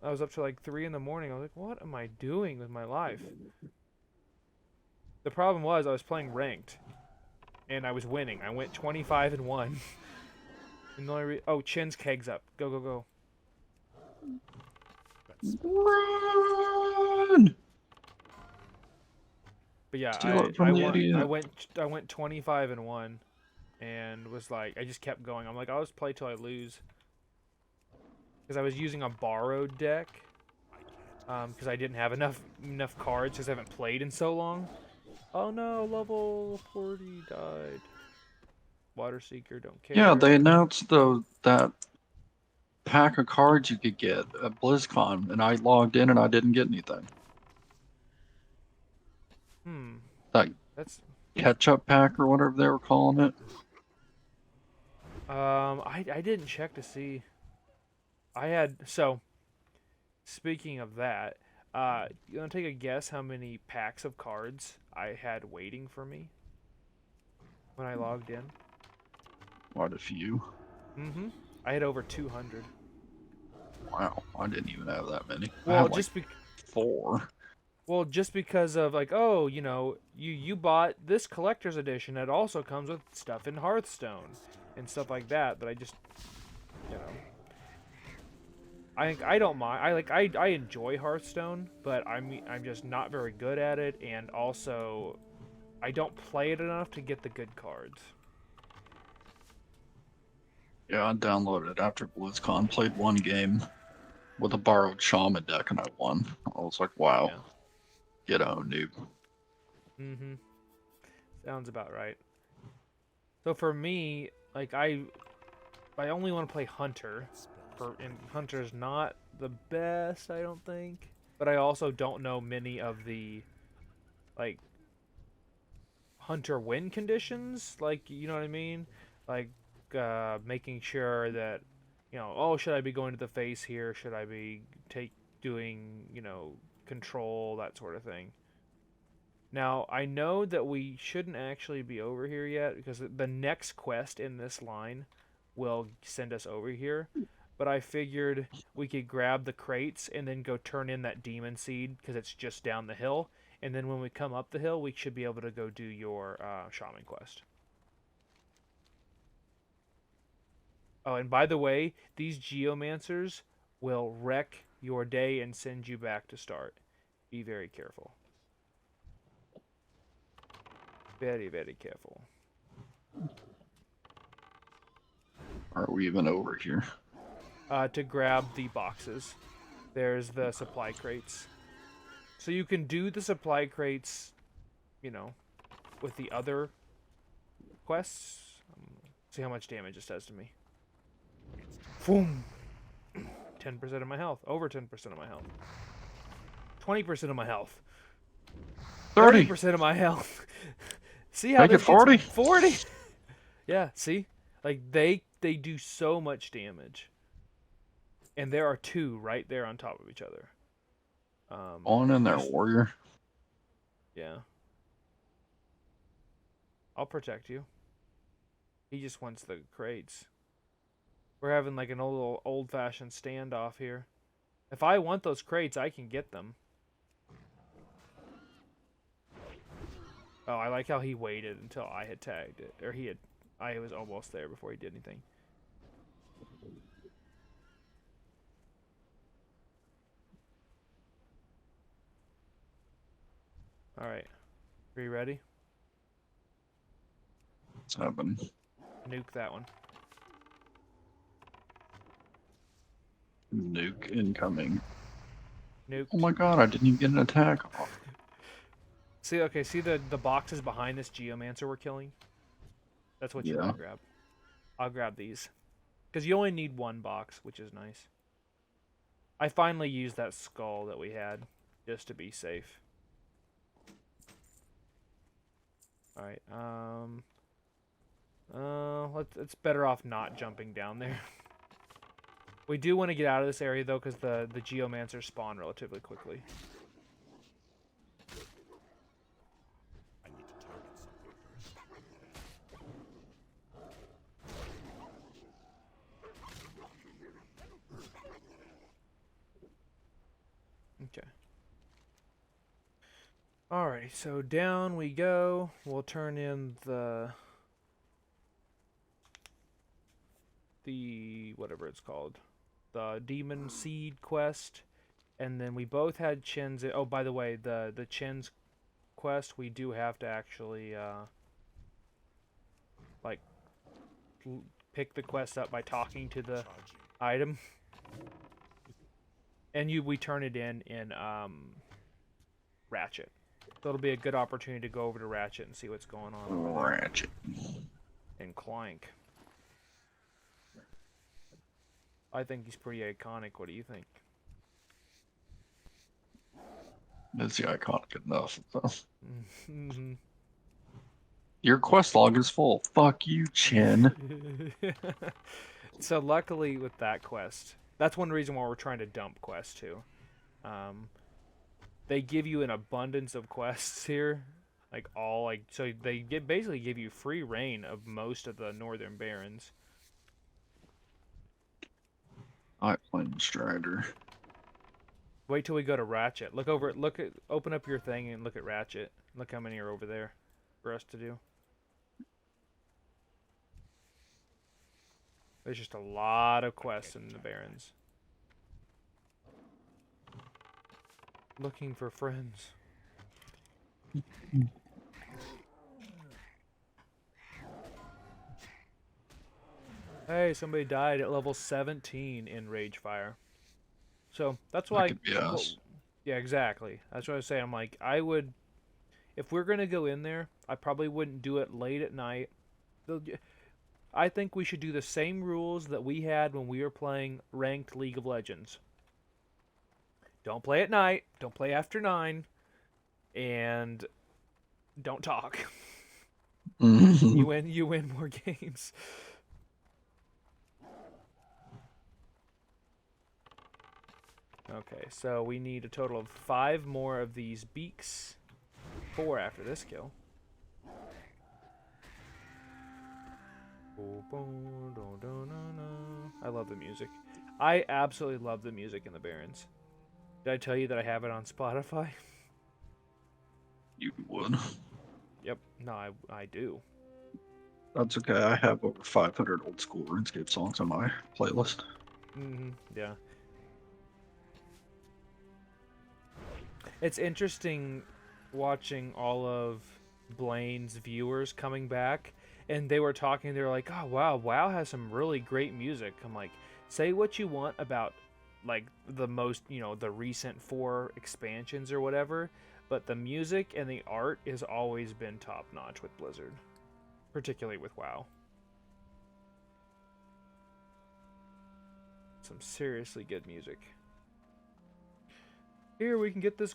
I was up to like 3 in the morning. I was like, what am I doing with my life? The problem was I was playing ranked, and I was winning. I went 25-1. And the only oh, Chin's keg's up. Go, go, go. Run! But yeah, Steal it from the idiot. I went 25-1, and was like, I just kept going. I'm like, I'll just play till I lose. because I was using a borrowed deck. Because I didn't have enough cards because I haven't played in so long. Oh no, level 40 died. Water Seeker, don't care. Yeah, they announced that pack of cards you could get at BlizzCon, and I logged in and I didn't get anything. That That's catch-up pack or whatever they were calling it. I didn't check to see. So speaking of that, you want to take a guess how many packs of cards I had waiting for me when I logged in? Quite a few. I had over 200. Wow, I didn't even have that many. I Well, had like 4. Well, just because of like, oh, you bought this collector's edition that also comes with stuff in Hearthstone and stuff like that. But I just, you know, I don't mind. I enjoy Hearthstone, but I'm just not very good at it, and also I don't play it enough to get the good cards. Yeah, I downloaded it after BlizzCon, played one game with a borrowed shaman deck, and I won. I was like, wow, Yeah. get on, noob. Sounds about right. So for me, like I only want to play Hunter, and Hunter's not the best, I don't think. But I also don't know many of the like Hunter win conditions, like you know what I mean, like making sure that oh, should I be going to the face here? Should I be doing control, that sort of thing. Now, I know that we shouldn't actually be over here yet because the next quest in this line will send us over here. But I figured we could grab the crates and then go turn in that demon seed because it's just down the hill. And then when we come up the hill, we should be able to go do your shaman quest. Oh, and by the way, these geomancers will wreck your day and send you back to start. Be very careful. Very, very careful. Are we even over here? To grab the boxes. There's the supply crates. So you can do the supply crates, with the other quests. See how much damage this does to me. Boom! 10% of my health. Over 10% of my health. 20% of my health. 30. 30% of my health. See how Make it this 40? gets 40? Yeah, see? Like, they do so much damage. And there are two right there on top of each other. On in there, warrior. Yeah. I'll protect you. He just wants the crates. We're having like an old-fashioned standoff here. If I want those crates, I can get them. Oh, I like how he waited until I had tagged it. Or I was almost there before he did anything. Alright. Are you ready? What's happening? Nuke that one. Nuke incoming. Nuke. Oh my god, I didn't even get an attack off. See the boxes behind this geomancer we're killing? That's what you want to grab. I'll grab these. Because you only need one box, which is nice. I finally used that skull that we had, just to be safe. Alright, it's better off not jumping down there. We do want to get out of this area, though, because the geomancers spawn relatively quickly. I need to target something first. Okay. Alright, so down we go. We'll turn in the whatever it's called. The Demon Seed quest. And then we both had Chen's. Oh, by the way, the Chen's quest, we do have to actually pick the quest up by talking to the item. And we turn it in Ratchet. So it'll be a good opportunity to go over to Ratchet and see what's going on over there. Ratchet. And Clank. I think he's pretty iconic. What do you think? Is he iconic enough? Mm-hmm. Your quest log is full. Fuck you, Chin. So luckily with that quest, that's one reason why we're trying to dump quests too. They give you an abundance of quests here, so they basically give you free reign of most of the Northern Barrens. I playing Strider. Wait till we go to Ratchet. Open up your thing and look at Ratchet. Look how many are over there for us to do. There's just a lot of quests in the Barrens. Looking for friends. Hey, somebody died at level 17 in Ragefire. So that's why. That could be us. Yeah, exactly. That's what I was saying. I'm like, if we're gonna go in there, I probably wouldn't do it late at night. I think we should do the same rules that we had when we were playing ranked League of Legends. Don't play at night. Don't play after 9. And don't talk. You win more games. Okay, so we need a total of 5 more of these beaks. 4 after this kill. I love the music. I absolutely love the music in the Barrens. Did I tell you that I have it on Spotify? You would. Yep. No, I do. That's okay. I have over 500 old school RuneScape songs on my playlist. Yeah. It's interesting watching all of Blaine's viewers coming back, and they were talking. They're like, "Oh wow, WoW has some really great music." I'm like, say what you want about like the recent 4 expansions or whatever, but the music and the art has always been top notch with Blizzard, particularly with WoW. Some seriously good music. Here we can get this.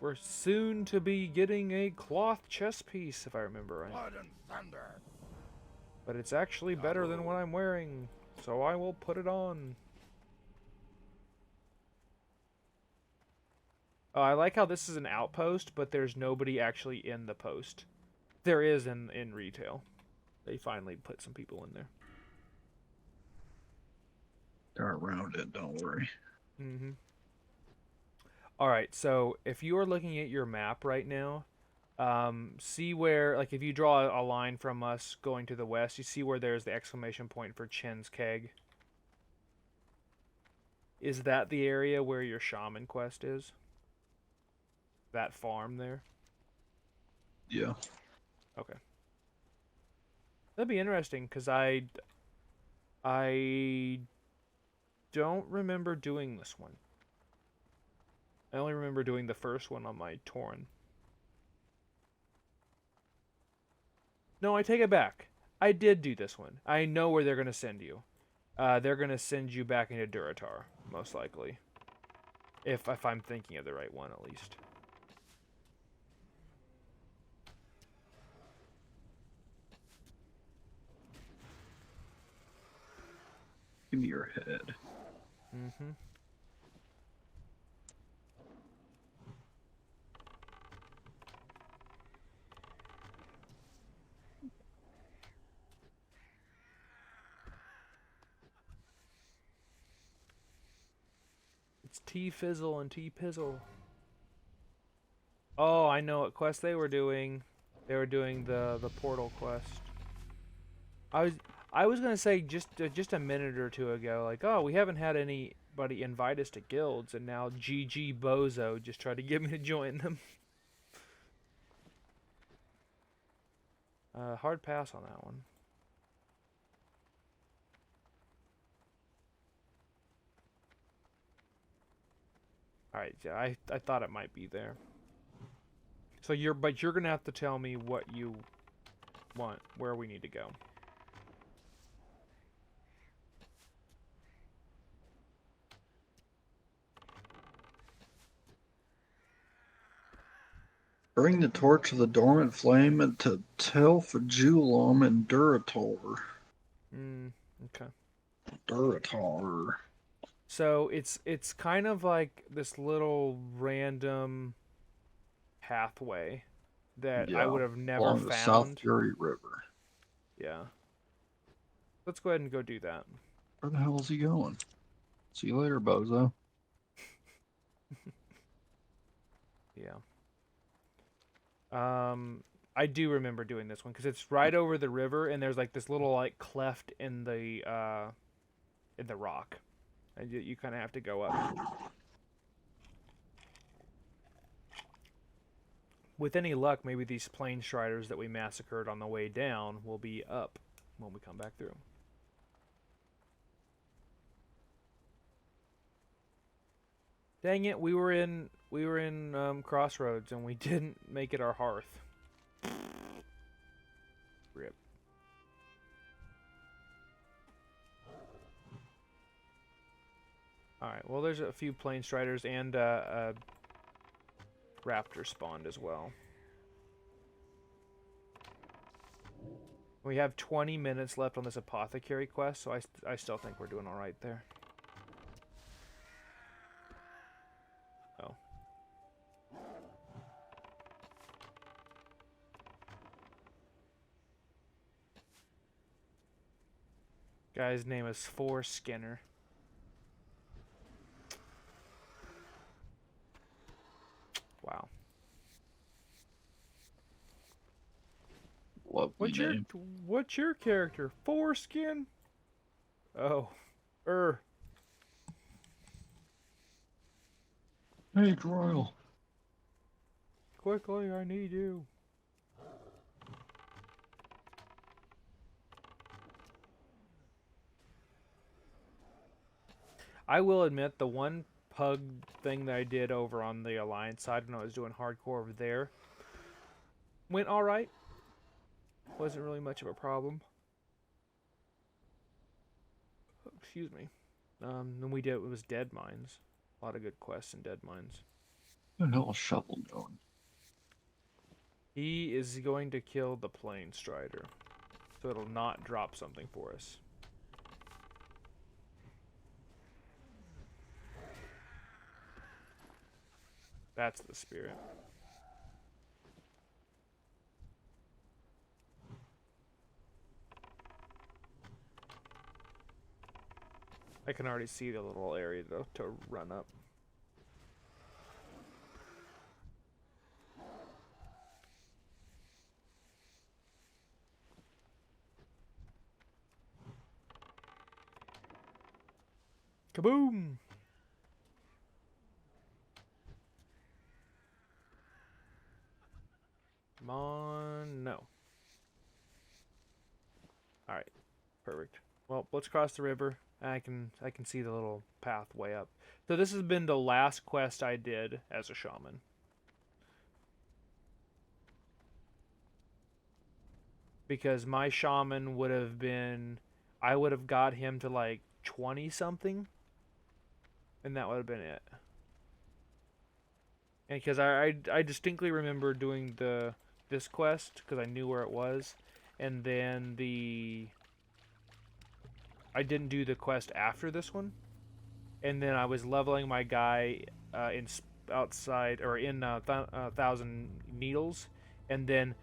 We're soon to be getting a cloth chest piece, if I remember right. Blood and thunder. But it's actually better than what I'm wearing, so I will put it on. Oh, I like how this is an outpost, but there's nobody actually in the post. There is in retail. They finally put some people in there. They're around it, don't worry. Alright, so if you are looking at your map right now, see where, like if you draw a line from us going to the west, you see where there's the exclamation point for Chin's Keg. Is that the area where your shaman quest is? That farm there? Yeah. Okay. That'd be interesting, because I don't remember doing this one. I only remember doing the first one on my Tauren. No, I take it back. I did do this one. I know where they're going to send you. They're going to send you back into Durotar, most likely. If I'm thinking of the right one, at least. Give me your head. It's T-Fizzle and T-Pizzle. Oh, I know what quest they were doing. They were doing the portal quest. I was gonna say just a minute or two ago, like, oh, we haven't had anybody invite us to guilds, and now GG Bozo just tried to get me to join them. Hard pass on that one. All right, yeah, I thought it might be there. So you're gonna have to tell me what you want, where we need to go. Bring the torch of the dormant flame into Telfajulum and Durotar. Okay. Durotar. So it's kind of like this little random pathway that I Yeah, would have never along the South found. Fury River. Yeah. Let's go ahead and go do that. Where the hell is he going? See you later, bozo. Yeah. I do remember doing this one because it's right over the river, and there's like this little like cleft in the rock, and you kind of have to go up. With any luck, maybe these plane striders that we massacred on the way down will be up when we come back through. Dang it, we were in Crossroads and we didn't make it our hearth. Rip. Alright, well there's a few plane striders and a raptor spawned as well. We have 20 minutes left on this apothecary quest, so I still think we're doing alright there. Oh. Guy's name is Foreskinner. Wow. Lovely name. What's your character? Foreskin? Oh. Hey, Royal. Quickly, I need you. I will admit, the one pug thing that I did over on the Alliance side when I was doing hardcore over there went alright. Wasn't really much of a problem. Excuse me. Then we did, it was Dead Mines. A lot of good quests in Dead Mines. Where the hell is Shovel going? He is going to kill the plane strider, so it'll not drop something for us. That's the spirit. I can already see the little area to run up. Kaboom! Come on, no. Alright, perfect. Well, let's cross the river. I can see the little pathway up. So this has been the last quest I did as a shaman. Because my shaman would have been... I would have got him to like 20 something. And that would have been it. And because I distinctly remember doing this quest because I knew where it was, and then I didn't do the quest after this one, and then I was leveling my guy in outside or in 1,000 needles, and then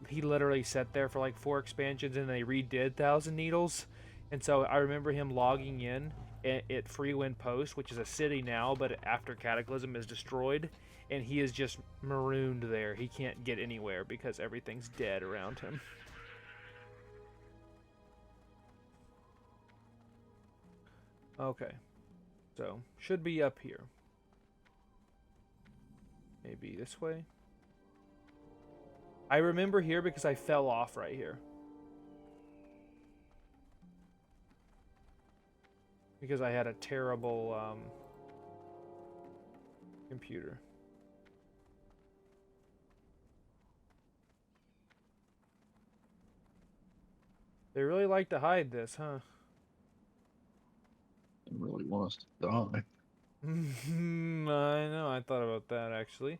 he literally sat there for like 4 expansions, and they redid 1,000 needles, and so I remember him logging in at Freewind Post, which is a city now, but after Cataclysm is destroyed, and he is just marooned there. He can't get anywhere because everything's dead around him. Okay, so should be up here. Maybe this way. I remember here because I fell off right here. Because I had a terrible Computer. They really like to hide this, huh? They really want us to die. I know, I thought about that actually.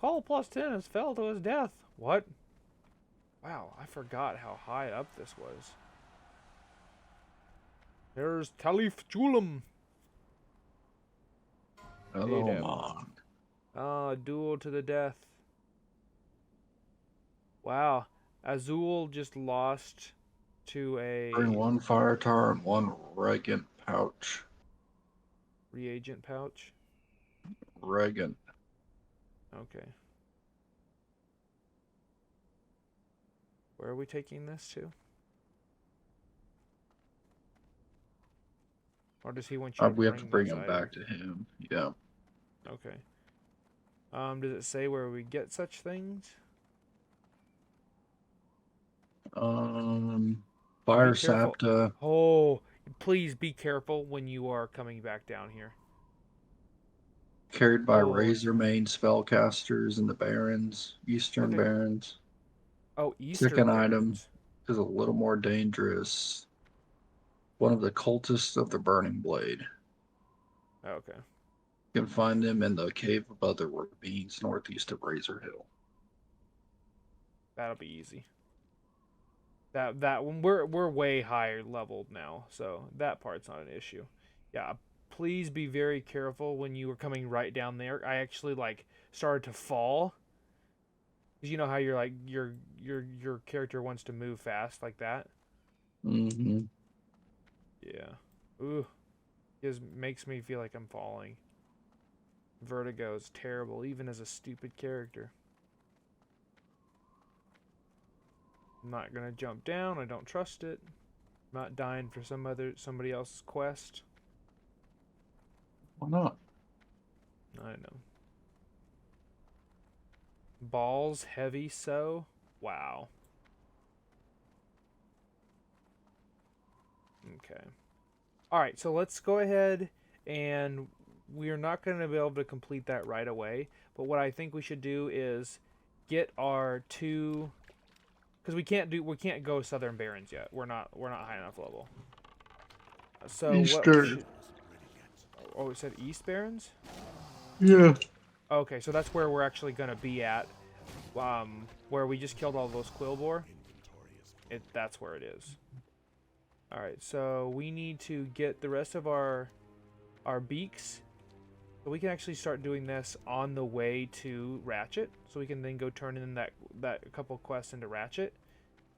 Call +10 has fell to his death. What? Wow, I forgot how high up this was. There's Caliph Julim. Hello, Adep. man. Ah, duel to the death. Wow. Azul just lost to Bring a one fire tower and one regent pouch. reagent pouch. Regent. Okay. Where are we taking this to? Or does he want you to We have to bring this him item? back to him. Yeah. Okay. Does it say where we get such things? Fire Be careful. Sapta. Oh, please be careful when you are coming back down here. Carried by Oh, Razormane spellcasters in the Barrens, Eastern okay. Barrens. Oh, Eastern Second item Barrens. is a little more dangerous. One of the cultists of the Burning Blade. Okay. You can find them in the cave above the ravines northeast of Razor Hill. That'll be easy. That one we're way higher leveled now, so that part's not an issue. Yeah, please be very careful when you were coming right down there. I actually like started to fall. 'Cause you know how you're like your character wants to move fast like that? Mm-hmm. Yeah. Ooh. It makes me feel like I'm falling. Vertigo is terrible, even as a stupid character. I'm not gonna jump down. I don't trust it. I'm not dying for somebody else's quest. Why not? I know. Balls heavy so? Wow. Okay. Alright, so let's go ahead and we're not going to be able to complete that right away. But what I think we should do is get our two, because we can't go Southern Barrens yet. We're not high enough level. So what Eastern. should, oh, it said East Barrens? Yeah. Okay, so that's where we're actually going to be at. Where we just killed all those Quillbore. That's where it is. Alright, so we need to get the rest of our beaks. So we can actually start doing this on the way to Ratchet. So we can then go turn in that couple quests into Ratchet.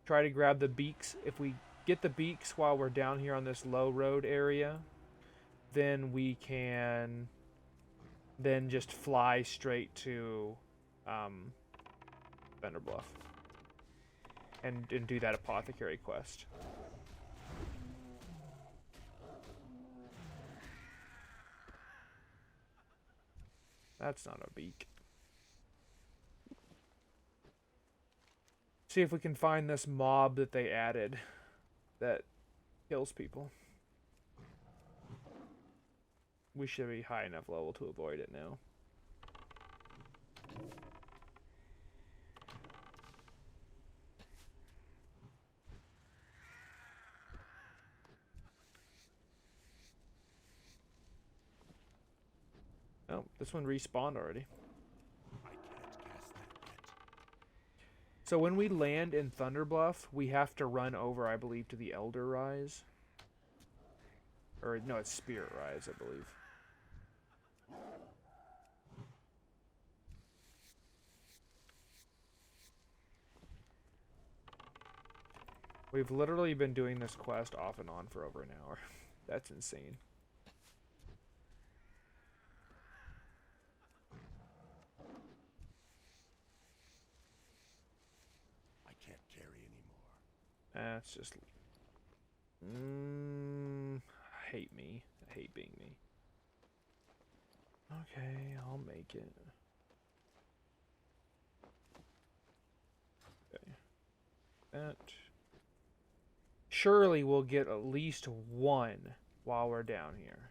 Try to grab the beaks. If we get the beaks while we're down here on this low road area, then we can then just fly straight to Thunderbluff and do that apothecary quest. That's not a beak. See if we can find this mob that they added that kills people. We should be high enough level to avoid it now. Oh, this one respawned already. I can't cast that yet. So when we land in Thunderbluff, we have to run over, I believe, to the Elder Rise. Or, no, it's Spirit Rise, I believe. We've literally been doing this quest off and on for over an hour. That's insane. I can't carry anymore. That's just... hate me. I hate being me. Okay, I'll make it. Okay. That. surely we'll get at least one while we're down here.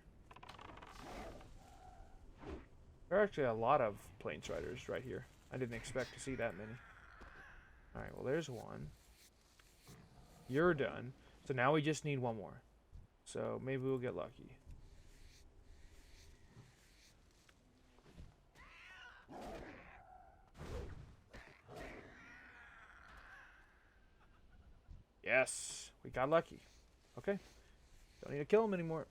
There are actually a lot of plains riders right here. I didn't expect to see that many. Alright, well there's one. You're done. So now we just need one more. So maybe we'll get lucky. Yes, we got lucky. Okay, don't need to kill him anymore.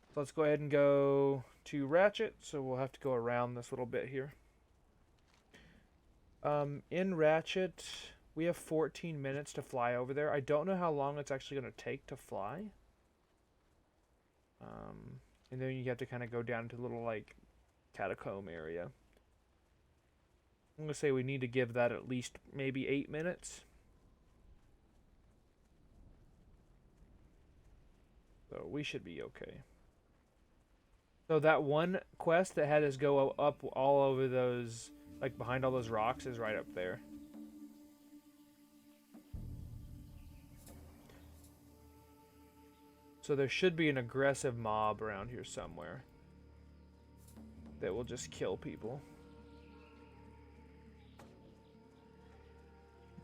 So let's go ahead and go to Ratchet. So we'll have to go around this little bit here. In Ratchet, we have 14 minutes to fly over there. I don't know how long it's actually going to take to fly. And then you have to kind of go down to a little, like, catacomb area. I'm going to say we need to give that at least maybe 8 minutes. So we should be okay. So that one quest that had us go up all over those, like behind all those rocks, is right up there. So there should be an aggressive mob around here somewhere that will just kill people.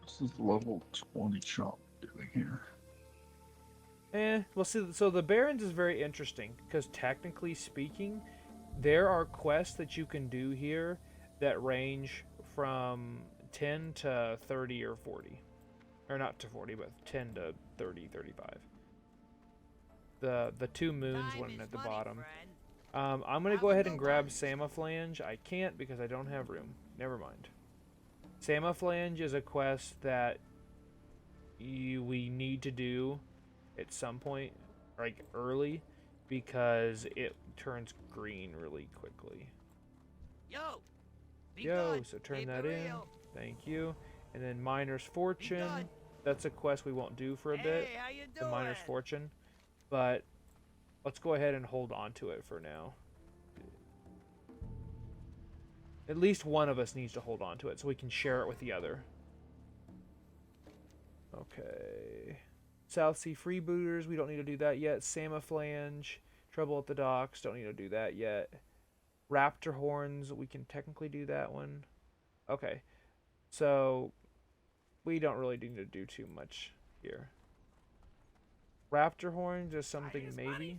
This is level 20 shop doing here. Well, see, so the Barrens is very interesting because technically speaking, there are quests that you can do here that range from 10 to 30 or 40. Or not to 40, but 10 to 30, 35. The two moons one at the bottom. I'm going to go ahead and grab Samaflange. I can't because I don't have room. Never mind. Samaflange is a quest that we need to do at some point, like early, because it turns green really quickly. Yo, so turn that in. Thank you. And then Miner's Fortune. That's a quest we won't do for a bit. The Miner's Fortune. But let's go ahead and hold on to it for now. At least one of us needs to hold on to it so we can share it with the other. Okay. South Sea Freebooters, we don't need to do that yet. Samaflange, Trouble at the Docks, don't need to do that yet. Raptor Horns, we can technically do that one. Okay. So, we don't really need to do too much here. Raptor Horns is something maybe.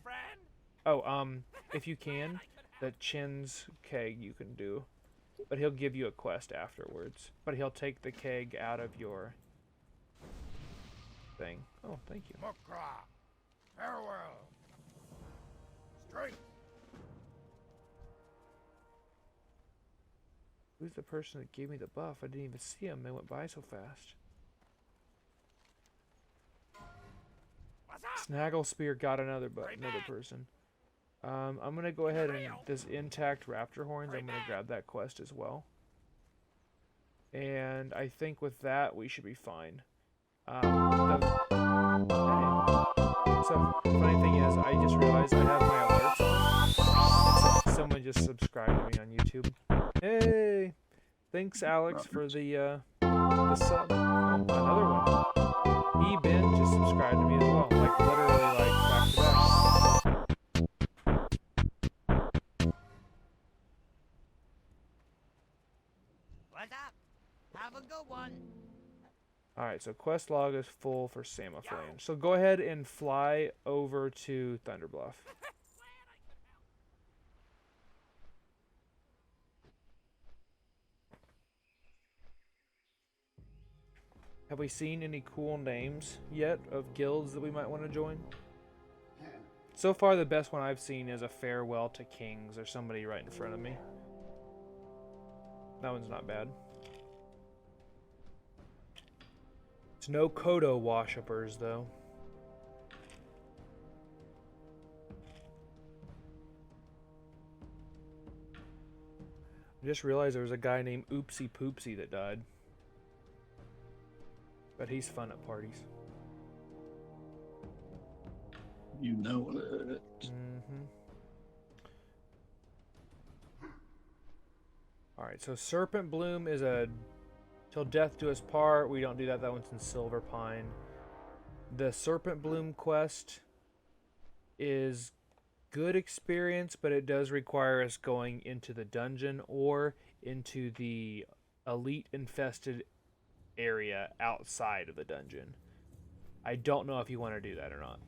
Oh, if you can, the Chin's keg you can do. But he'll give you a quest afterwards. But he'll take the keg out of your thing. Oh, thank you. Farewell. Strength. Who's the person that gave me the buff? I didn't even see him. They went by so fast. Snaggle Spear got another person. I'm gonna go ahead and this intact Raptor Horns. I'm gonna grab that quest as well. And I think with that we should be fine. Hey. So funny thing is, I just realized I have my alerts on. Someone just subscribed to me on YouTube. Hey, thanks Alex for the sub. Oh, another one. E-Ben just subscribed to me as well. Like literally like back to back. What's up? Have a good one. Alright, so quest log is full for Samaflange. So go ahead and fly over to Thunderbluff. Have we seen any cool names yet of guilds that we might want to join? So far, the best one I've seen is a Farewell to Kings or somebody right in front of me. That one's not bad. It's no Kodo worshippers, though. I just realized there was a guy named Oopsie Poopsie that died. But he's fun at parties. You know it. Alright, so Serpent Bloom is a till death do us part. We don't do that. That one's in Silver Pine. The Serpent Bloom quest is good experience, but it does require us going into the dungeon or into the elite infested area outside of the dungeon. I don't know if you want to do that or not,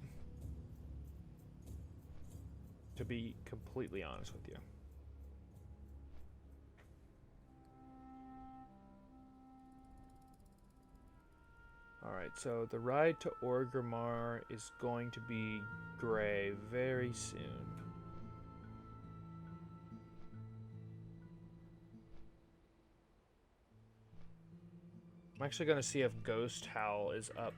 to be completely honest with you. Alright, so the ride to Orgrimmar is going to be gray very soon. I'm actually going to see if Ghost Howl is up.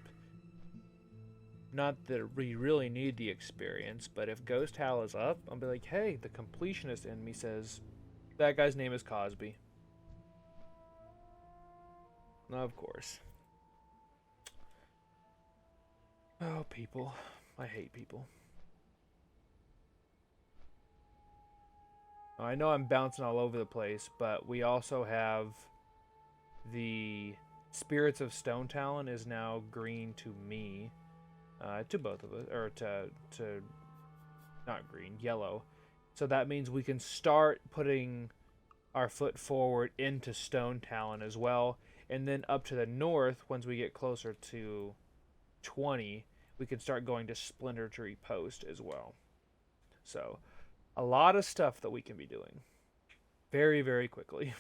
Not that we really need the experience, but if Ghost Howl is up, I'll be like, hey, the completionist in me says, that guy's name is Cosby. Of course. Oh, people. I hate people. I know I'm bouncing all over the place, but we also have the Spirits of Stone Talon is now green to me. To both of us, or to not green, yellow. So that means we can start putting our foot forward into Stone Talon as well. And then up to the north, once we get closer to 20, we can start going to Splinter Tree Post as well. So, a lot of stuff that we can be doing very, very quickly.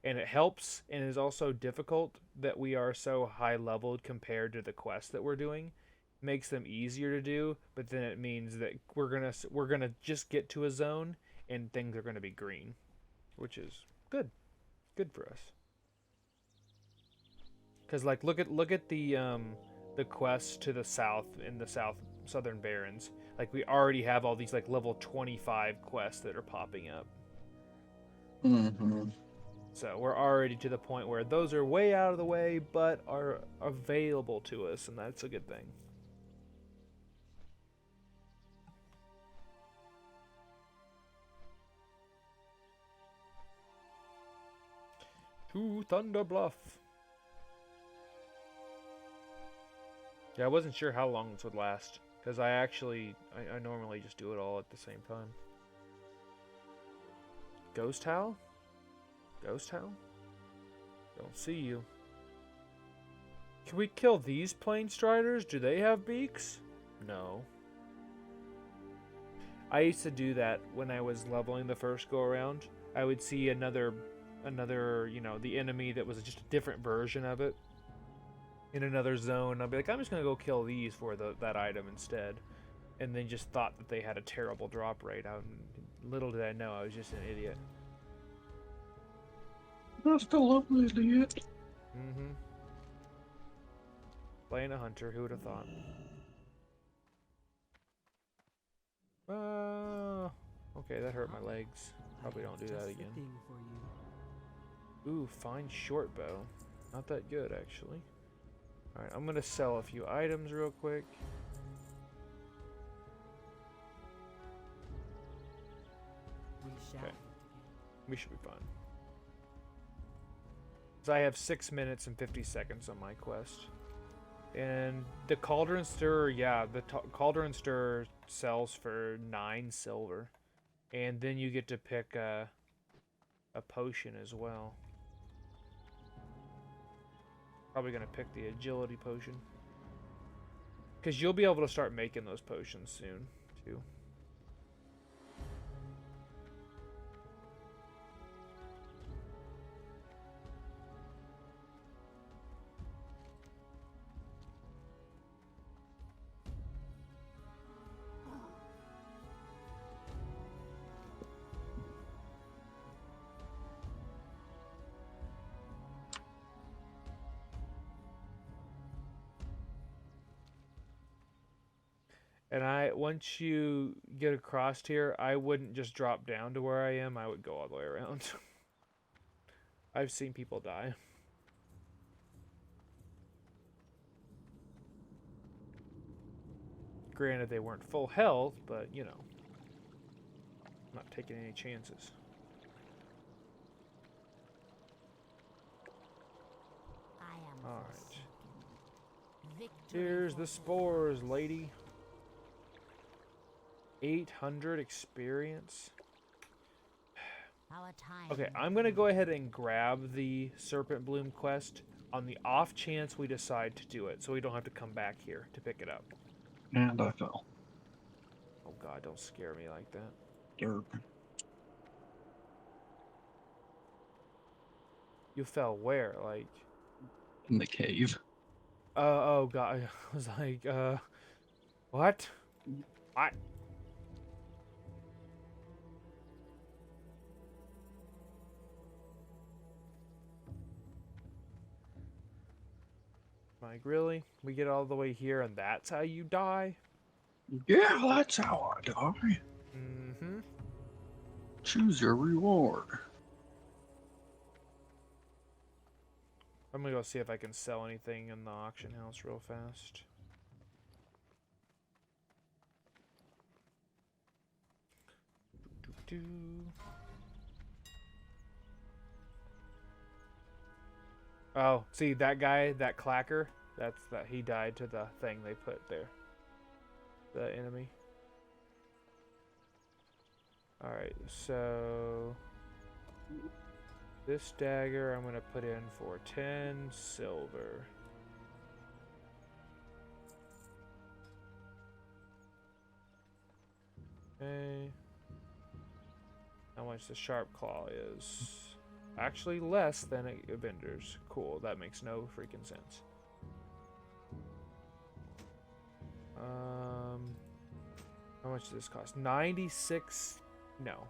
And it helps, and it is also difficult that we are so high leveled compared to the quests that we're doing. Makes them easier to do, but then it means that we're gonna just get to a zone and things are gonna be green, which is good for us. Because like look at the quests to the south in the southern Barrens. Like we already have all these like level 25 quests that are popping up. Mm-hmm. So we're already to the point where those are way out of the way, but are available to us, and that's a good thing. To Thunder Bluff. Yeah, I wasn't sure how long this would last, because I normally just do it all at the same time. Ghost Howl? Ghost Howl? Don't see you. Can we kill these Plane Striders? Do they have beaks? No. I used to do that when I was leveling the first go around. I would see another, the enemy that was just a different version of it in another zone. I'd be like, I'm just gonna go kill these for that item instead, and then just thought that they had a terrible drop rate. Little did I know I was just an idiot. That's the lovely idiot. Mm-hmm. Playing a hunter, who would have thought? Okay, that hurt my legs. Probably don't do that again. Ooh, fine short bow. Not that good, actually. Alright, I'm gonna sell a few items real quick. Okay. We should be fine. So I have 6 minutes and 50 seconds on my quest. And the Cauldron Stirrer, yeah, the Cauldron Stirrer sells for 9 silver. And then you get to pick a potion as well. Probably going to pick the Agility potion. Because you'll be able to start making those potions soon, too. And once you get across here, I wouldn't just drop down to where I am. I would go all the way around. I've seen people die. Granted, they weren't full health, but, I'm not taking any chances. Alright. Victory Here's for the spores, lady. 800 experience. our time. Okay, I'm gonna go ahead and grab the Serpent Bloom quest on the off chance we decide to do it, so we don't have to come back here to pick it up. And I fell. Oh god, don't scare me like that. Derp. You fell where? Like, In the cave. oh god, I was like, what? I. Like, really? We get all the way here and that's how you die? Yeah, that's how I die. Mm-hmm. Choose your reward. I'm gonna go see if I can sell anything in the auction house real fast. Doo-doo. Oh, see that guy, that clacker? That's that he died to the thing they put there. The enemy. Alright, so this dagger I'm gonna put in for 10 silver. Okay. How much the sharp claw is? Actually less than a vendor's. Cool, that makes no freaking sense. How much does this cost? 96. No.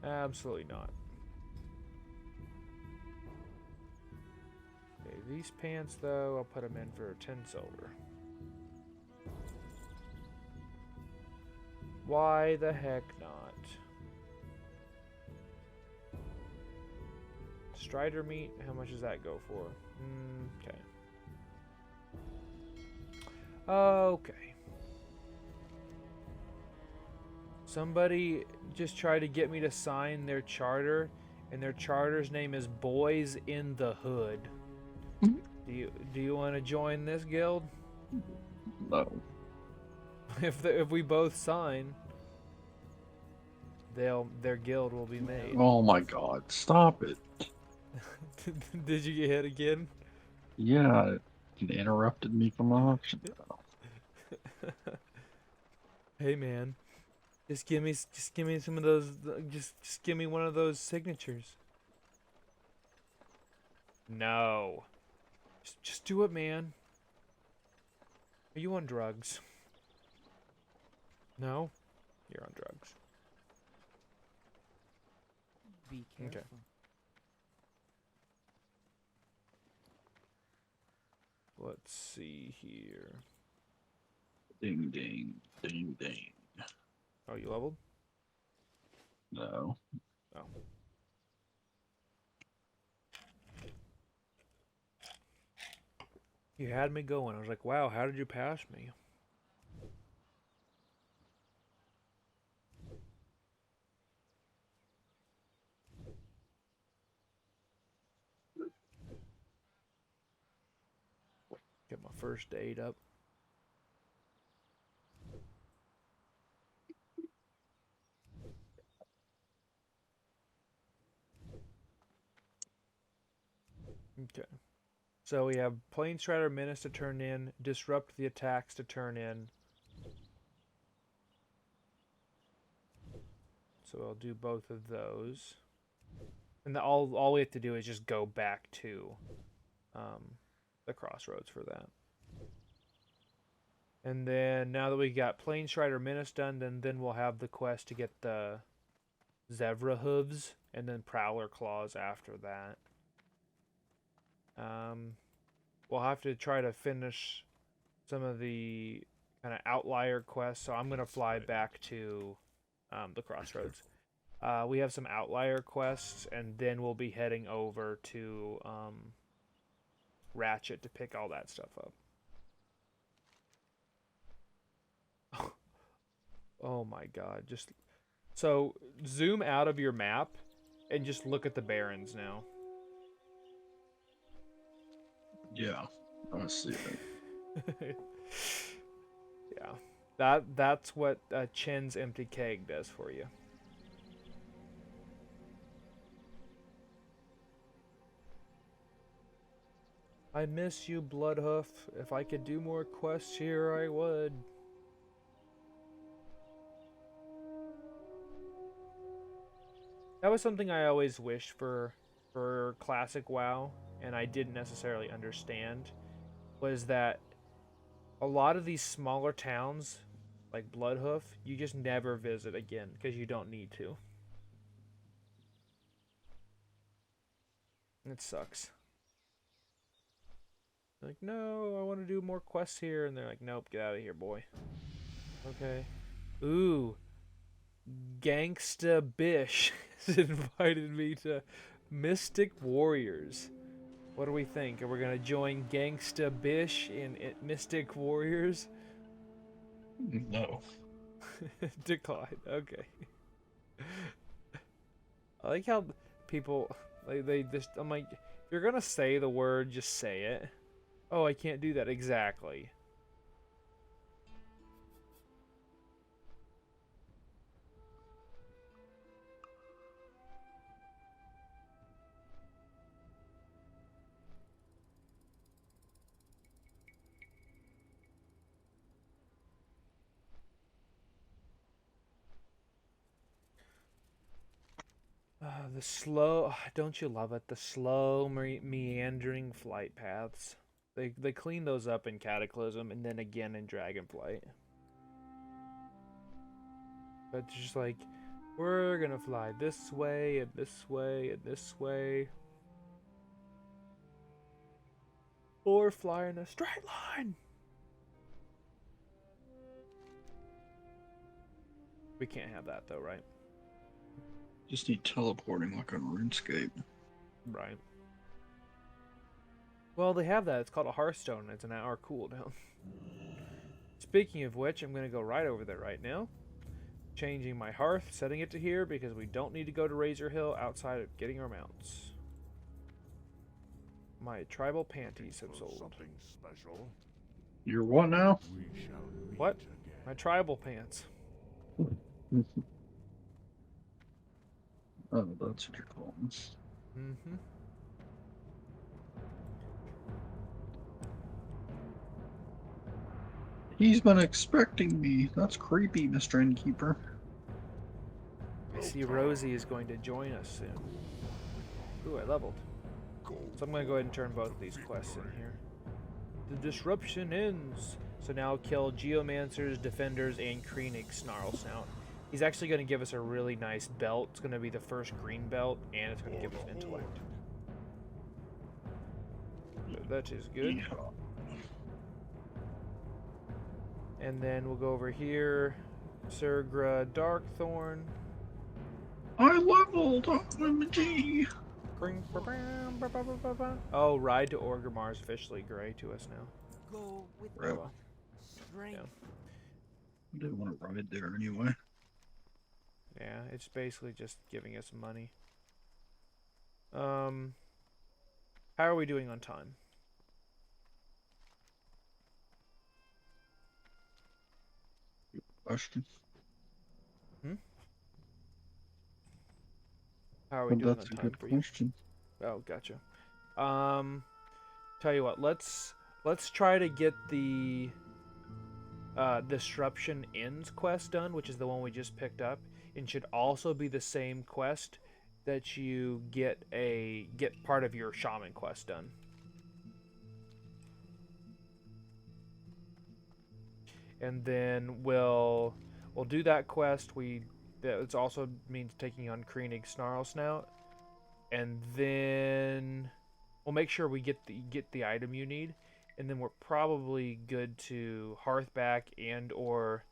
Absolutely not. Okay, these pants though, I'll put them in for 10 silver. Why the heck not? Strider meat, how much does that go for? Okay. Okay. Somebody just tried to get me to sign their charter, and their charter's name is Boys in the Hood. Do you want to join this guild? No. If we both sign, their guild will be made. Oh my god, stop it. Did you get hit again? Yeah, it interrupted me from the auction. Hey man, just give me some of those. Just give me one of those signatures. No, just do it, man. Are you on drugs? No, you're on drugs. Be Okay. careful. Let's see here. Ding ding, ding ding. Oh, you leveled? No. Oh. You had me going. I was like, wow, how did you pass me? Get my first aid up. Okay. So we have Plane Strider Menace to turn in, Disrupt the Attacks to turn in. So I'll do both of those. And all we have to do is just go back to the crossroads for that. And then now that we got Plane Strider Menace done, then we'll have the quest to get the Zebra Hooves and then Prowler Claws after that. We'll have to try to finish some of the kind of outlier quests, so I'm going to fly back to the crossroads. We have some outlier quests, and then we'll be heading over to Ratchet to pick all that stuff up. Oh my god, just so zoom out of your map and just look at the Barrens now. Yeah, I see it. Yeah, that's what Chen's empty keg does for you. I miss you, Bloodhoof. If I could do more quests here, I would. That was something I always wished for classic WoW, and I didn't necessarily understand, was that a lot of these smaller towns, like Bloodhoof, you just never visit again because you don't need to. It sucks. Like, no, I want to do more quests here, and they're like, nope, get out of here, boy. Okay. Ooh, Gangsta Bish has invited me to Mystic Warriors. What do we think? Are we gonna join Gangsta Bish in Mystic Warriors? No. Decline. Okay. I like how people they just. I'm like, if you're gonna say the word, just say it. Oh, I can't do that exactly. The slow, don't you love it? The slow meandering flight paths. They clean those up in Cataclysm and then again in Dragonflight. But it's just like, we're gonna fly this way and this way and this way. Or fly in a straight line. We can't have that though, right? Just need teleporting like on RuneScape. Right. Well, they have that. It's called a Hearthstone. It's an hour cooldown. Speaking of which, I'm going to go right over there right now. Changing my hearth, setting it to here because we don't need to go to Razor Hill outside of getting our mounts. My tribal panties have sold. Something special. You're what now? We shall meet What? again. My tribal pants. Oh, that's what you're calling. Mm-hmm. He's been expecting me. That's creepy, Mr. Innkeeper. I see Rosie is going to join us soon. Ooh, I leveled. So I'm going to go ahead and turn both of these quests in here. The disruption ends. So now kill Geomancers, Defenders, and Krennic Snarl Snout. He's actually going to give us a really nice belt. It's going to be the first green belt, and it's going to give us intellect. So that is good. Yeah. And then we'll go over here. Surgra Darkthorn. I leveled OMG. Oh, Ride to Orgrimmar is officially gray to us now. Go with Right. Well, strength. I didn't want to ride there anyway. yeah, it's basically just giving us money. How are we doing on time? Question. How are we But doing that's on a time good for you? question. Oh, gotcha. Tell you what, let's try to get the Disruption Ends quest done, which is the one we just picked up, and should also be the same quest that you get part of your shaman quest done. And then we'll do that quest. It also means taking on Krennic Snarl Snout, and then we'll make sure we get the item you need, and then we're probably good to Hearthback and or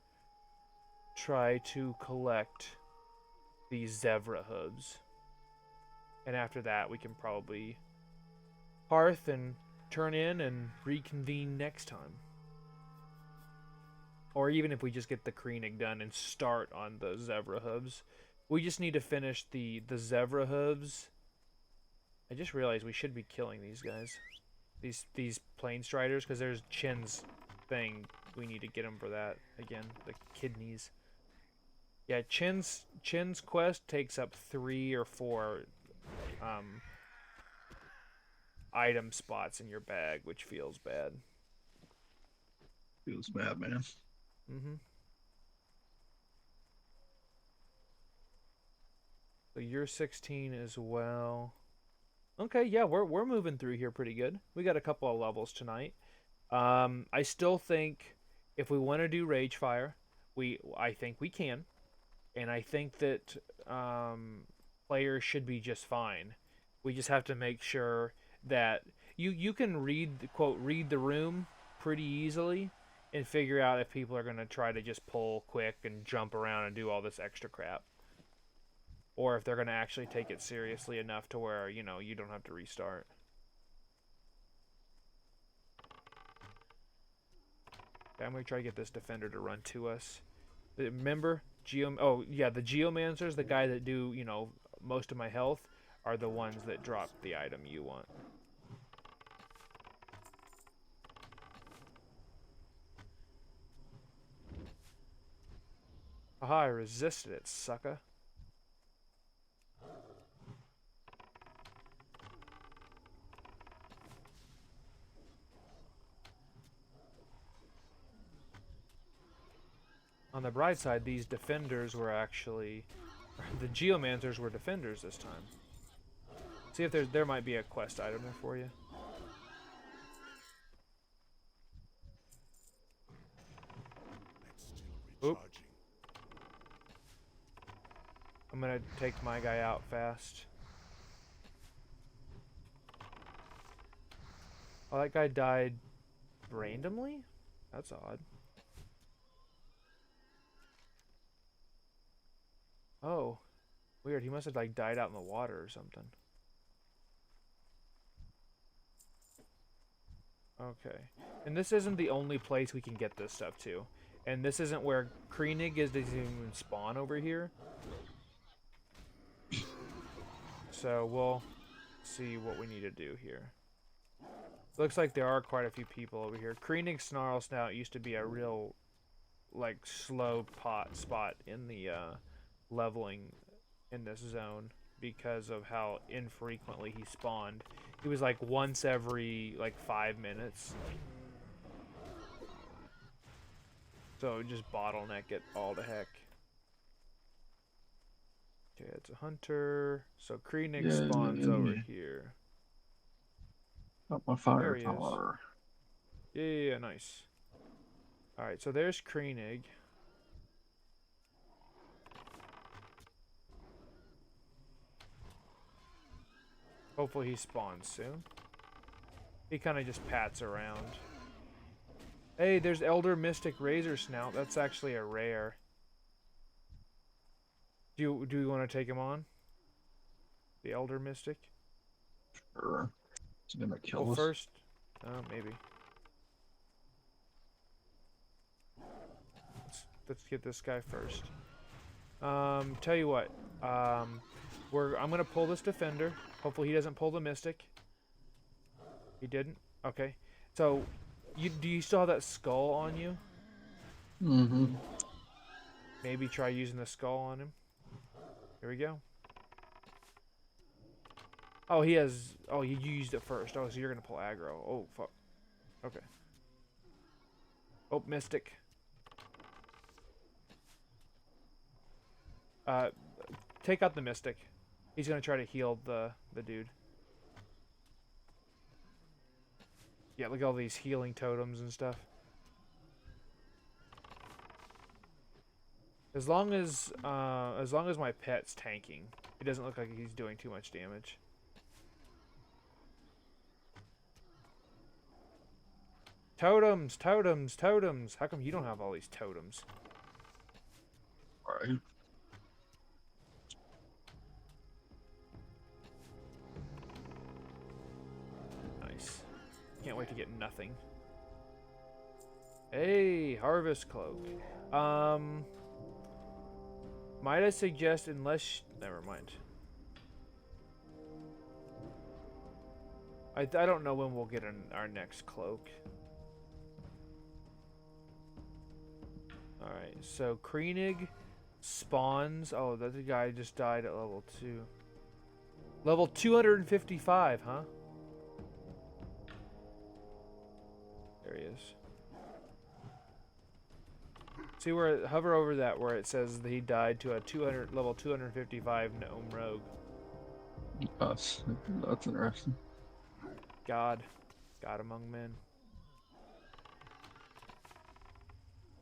try to collect these Zevra hooves. And after that, we can probably Hearth and turn in and reconvene next time. Or even if we just get the Krennic done and start on the Zevra hooves, We just need to finish the zebra hooves. I just realized we should be killing these guys. These plane striders, because there's Chin's thing. We need to get him for that again. The kidneys. Yeah, Chin's quest takes up 3 or 4 item spots in your bag, which feels bad. Feels bad, man. Mm-hmm. So you're 16 as well. Okay, yeah, we're moving through here pretty good. We got a couple of levels tonight. I still think if we want to do Ragefire, I think we can, and I think that players should be just fine. We just have to make sure that you can read the room pretty easily and figure out if people are going to try to just pull quick and jump around and do all this extra crap, or if they're going to actually take it seriously enough to where, you know, you don't have to restart. Okay, I'm going to try to get this defender to run to us. Remember, the Geomancers, the guy that do, you know, most of my health, are the ones that drop the item you want. Aha, I resisted it, sucker. On the bright side, these defenders were actually... The Geomancers were defenders this time. See if there might be a quest item there for you. Oop. I'm gonna take my guy out fast. Oh, that guy died randomly? That's odd. Oh, weird. He must have like died out in the water or something. Okay. And this isn't the only place we can get this stuff to. And this isn't where Krennig doesn't even spawn over here. So we'll see what we need to do here. Looks like there are quite a few people over here. Krennig Snarl Snout used to be a real, like, slow spot in the leveling in this zone because of how infrequently he spawned. He was like once every like 5 minutes. So just bottleneck it all to heck. Okay, it's a hunter. So Krennig spawns over here. Got my firepower. Yeah, nice. Alright, so there's Krennig. Hopefully he spawns soon. He kind of just pats around. Hey, there's Elder Mystic Razor Snout. That's actually a rare. Do you want to take him on? The Elder Mystic? Sure. It's gonna kill us. First? Maybe. Let's get this guy first. Tell you what. I'm gonna pull this defender. Hopefully he doesn't pull the Mystic. He didn't? Okay. So, do you still have that skull on you? Mm-hmm. Maybe try using the skull on him. Here we go. Oh, he has... Oh, you used it first. Oh, so you're going to pull aggro. Oh, fuck. Okay. Oh, Mystic. Take out the Mystic. He's going to try to heal the dude. Yeah, look at all these healing totems and stuff. As long as my pet's tanking, it doesn't look like he's doing too much damage. Totems, totems, totems. How come you don't have all these totems? Alright. Nice. Can't wait to get nothing. Hey, Harvest Cloak. Might I suggest, never mind. I don't know when we'll get our next cloak. Alright, so Kreenig spawns. Oh, that guy just died at level 2. Level 255, huh? There he is. See where hover over that where it says that he died to a level 255 gnome rogue. That's interesting. God among men.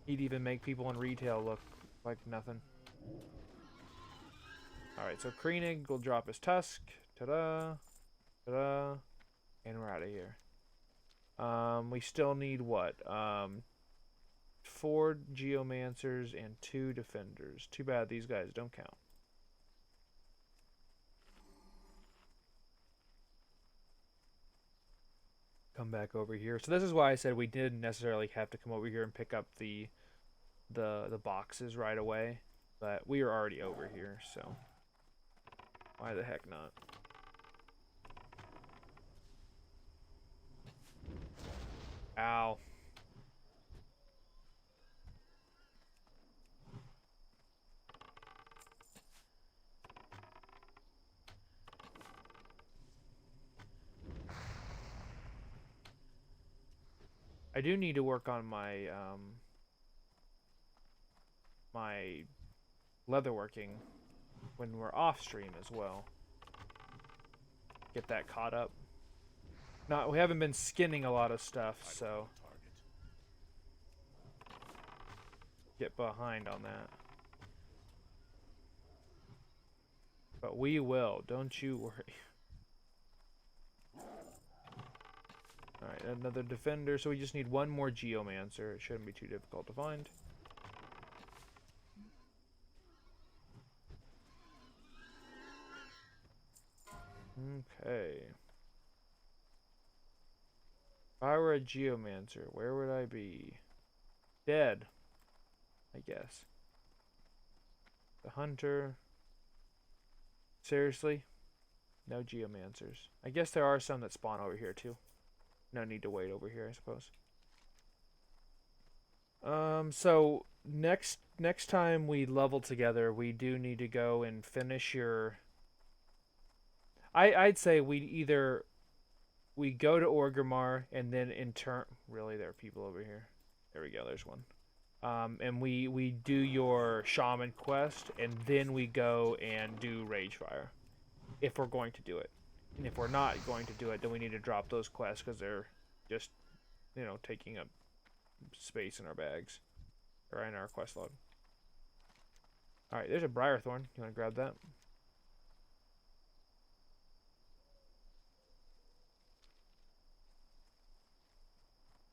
He'd even make people in retail look like nothing. Alright, so Kreenig will drop his tusk. Ta-da. Ta-da. And we're out of here. We still need what? 4 geomancers and 2 defenders. Too bad these guys don't count. Come back over here. So this is why I said we didn't necessarily have to come over here and pick up the boxes right away, but we are already over here, so why the heck not? Ow. I do need to work on my my leatherworking when we're off stream as well. Get that caught up. We haven't been skinning a lot of stuff, so get behind on that. But we will, don't you worry. Alright, another defender, so we just need one more geomancer. It shouldn't be too difficult to find. Okay. If I were a geomancer, where would I be? Dead, I guess. The hunter. Seriously? No geomancers. I guess there are some that spawn over here too. No need to wait over here, I suppose. So next time we level together, we do need to go and finish your. I'd say we go to Orgrimmar and then in turn. Really, there are people over here. There we go. There's one. And we do your shaman quest, and then we go and do Ragefire, if we're going to do it. And if we're not going to do it, then we need to drop those quests because they're just, taking up space in our bags or in our quest log. All right, there's a Briarthorn. You want to grab that?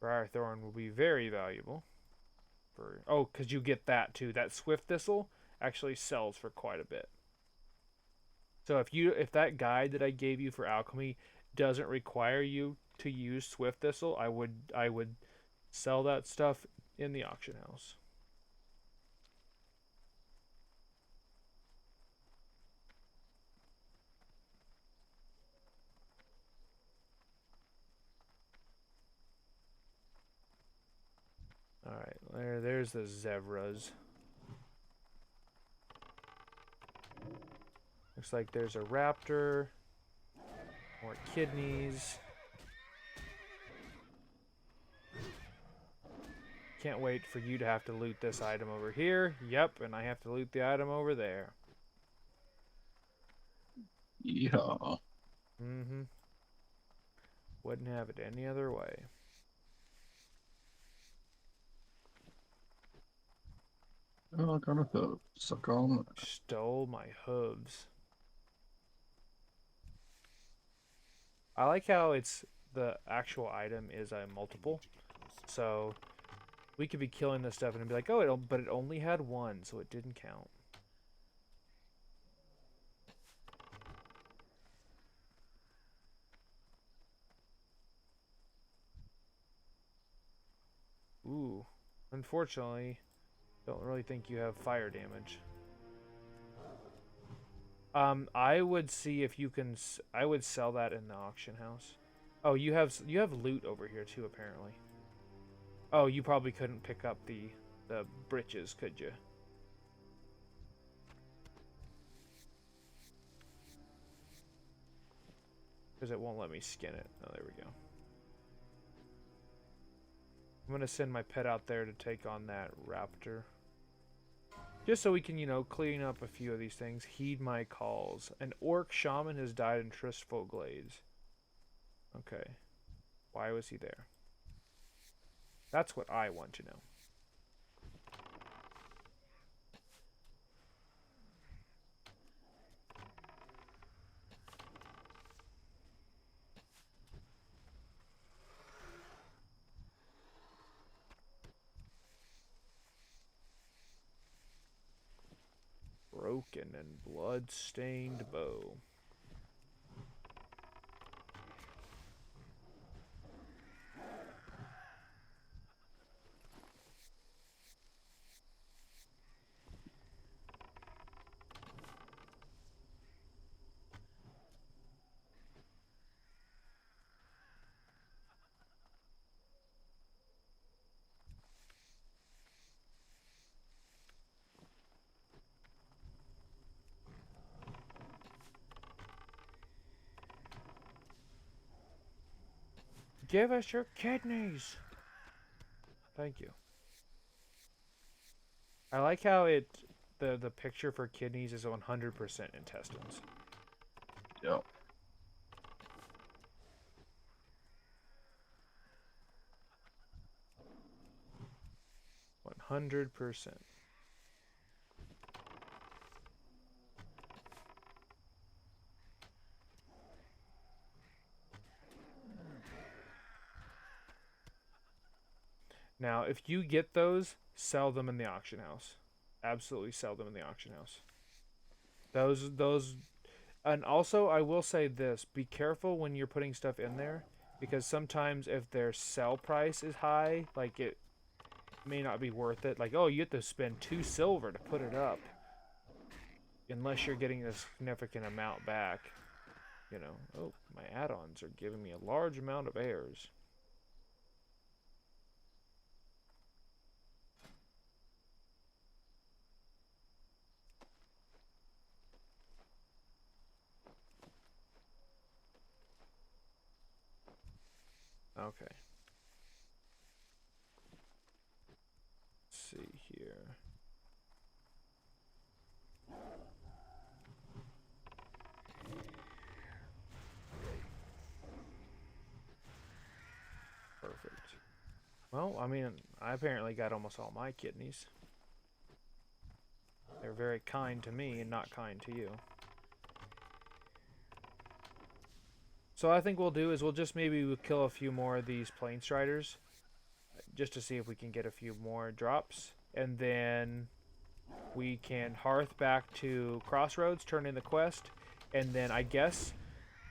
Briarthorn will be very valuable. Because you get that too. That Swift Thistle actually sells for quite a bit. So if that guide that I gave you for alchemy doesn't require you to use Swift Thistle, I would sell that stuff in the auction house. Alright, there's the zebras. Looks like there's a raptor. More kidneys. Can't wait for you to have to loot this item over here. Yep, and I have to loot the item over there. Yeah. Mm-hmm. Wouldn't have it any other way. Oh, I got a hook. Suck on that. Stole my hooves. I like how the actual item is a multiple. So we could be killing this stuff and be like, oh, but it only had one, so it didn't count. Ooh. Unfortunately, don't really think you have fire damage. I would see if you can. I would sell that in the auction house. Oh, you have loot over here too, apparently. Oh, you probably couldn't pick up the breeches, could you? Because it won't let me skin it. Oh, there we go. I'm gonna send my pet out there to take on that raptor. Just so we can, you know, clean up a few of these things. Heed my calls. An orc shaman has died in Tristful Glades. Okay. Why was he there? That's what I want to know. Broken and blood-stained bow. Give us your kidneys! Thank you. I like how the picture for kidneys is 100% intestines. Yep. 100%. Now, if you get those, sell them in the auction house. Absolutely sell them in the auction house. Those, and also I will say this: be careful when you're putting stuff in there, because sometimes if their sell price is high, like it may not be worth it. Like, oh, you have to spend 2 silver to put it up, unless you're getting a significant amount back. You know, oh, my add-ons are giving me a large amount of errors. Okay. Let's see here. Perfect. Well, I mean, I apparently got almost all my kidneys. They're very kind to me and not kind to you. So I think we'll do is we'll just maybe kill a few more of these plane striders, just to see if we can get a few more drops, and then we can hearth back to Crossroads, turn in the quest, and then I guess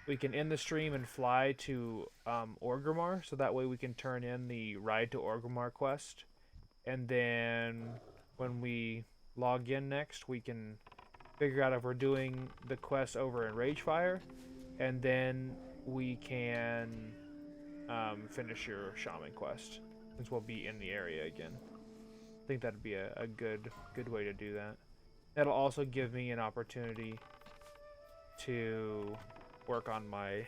we can end the stream and fly to Orgrimmar, so that way we can turn in the Ride to Orgrimmar quest, and then when we log in next, we can figure out if we're doing the quest over in Ragefire, and then we can finish your shaman quest, since we'll be in the area again. I think that'd be a good way to do that. That'll also give me an opportunity to work on my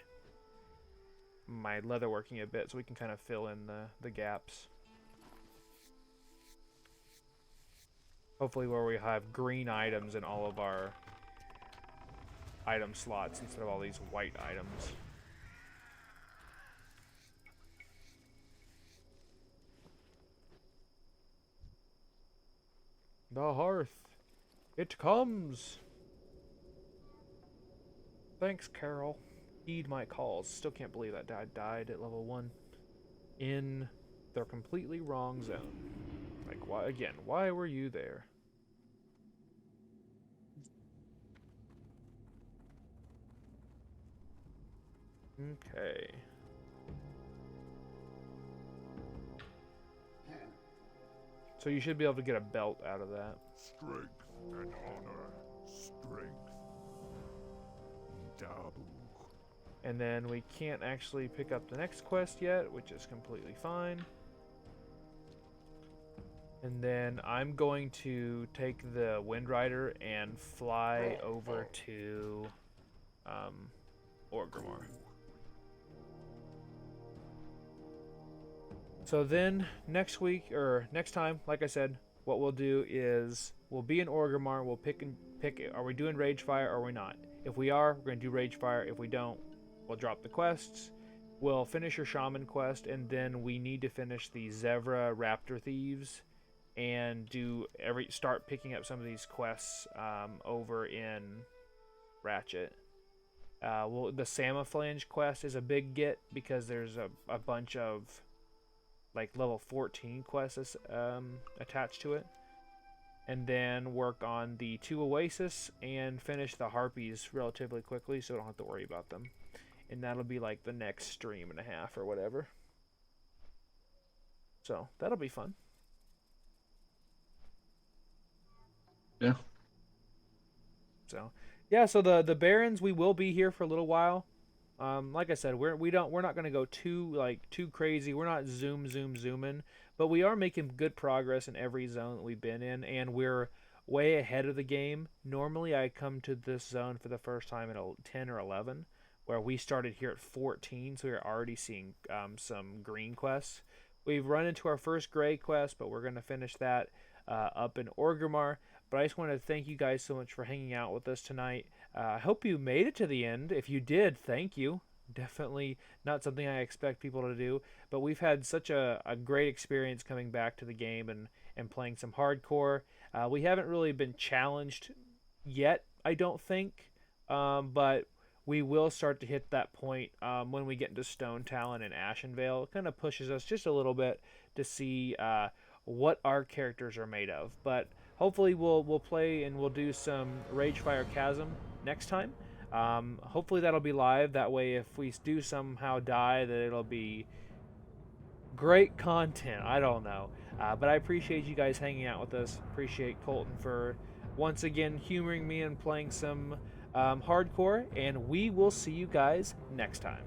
leatherworking a bit, so we can kind of fill in the gaps. Hopefully where we have green items in all of our item slots instead of all these white items. The hearth. It comes. Thanks, Carol. Heed my calls. Still can't believe that dad died at level 1 in the completely wrong zone. Like, why again? Why were you there? Okay. So you should be able to get a belt out of that. Strength and honor. Strength. Dabu. And then we can't actually pick up the next quest yet, which is completely fine. And then I'm going to take the Wind Rider and fly over to Orgrimmar. So then next week, or next time, like I said, what we'll do is we'll be in Orgrimmar. We'll pick, are we doing Ragefire or are we not? If we are, we're going to do Ragefire. If we don't, we'll drop the quests. We'll finish your Shaman quest, and then we need to finish the Zevra Raptor Thieves and start picking up some of these quests over in Ratchet. The Samaflange quest is a big get because there's a bunch of like level 14 quests attached to it. And then work on the 2 Oasis and finish the Harpies relatively quickly so I don't have to worry about them. And that'll be like the next stream and a half or whatever. So that'll be fun. Yeah. So yeah, so the Barrens, we will be here for a little while. Like I said, we're not gonna go too crazy. We're not zooming, but we are making good progress in every zone that we've been in, and we're way ahead of the game. Normally, I come to this zone for the first time at 10 or 11, where we started here at 14, so we're already seeing some green quests. We've run into our first gray quest, but we're gonna finish that up in Orgrimmar. But I just want to thank you guys so much for hanging out with us tonight. I hope you made it to the end. If you did, thank you. Definitely not something I expect people to do. But we've had such a great experience coming back to the game and playing some hardcore. We haven't really been challenged yet, I don't think. But we will start to hit that point when we get into Stone Talon and Ashenvale. It kind of pushes us just a little bit to see what our characters are made of. But hopefully we'll play and we'll do some Ragefire Chasm next time. Hopefully that'll be live. That way if we do somehow die, that it'll be great content. I don't know. But I appreciate you guys hanging out with us. Appreciate Colton for once again humoring me and playing some hardcore. And we will see you guys next time.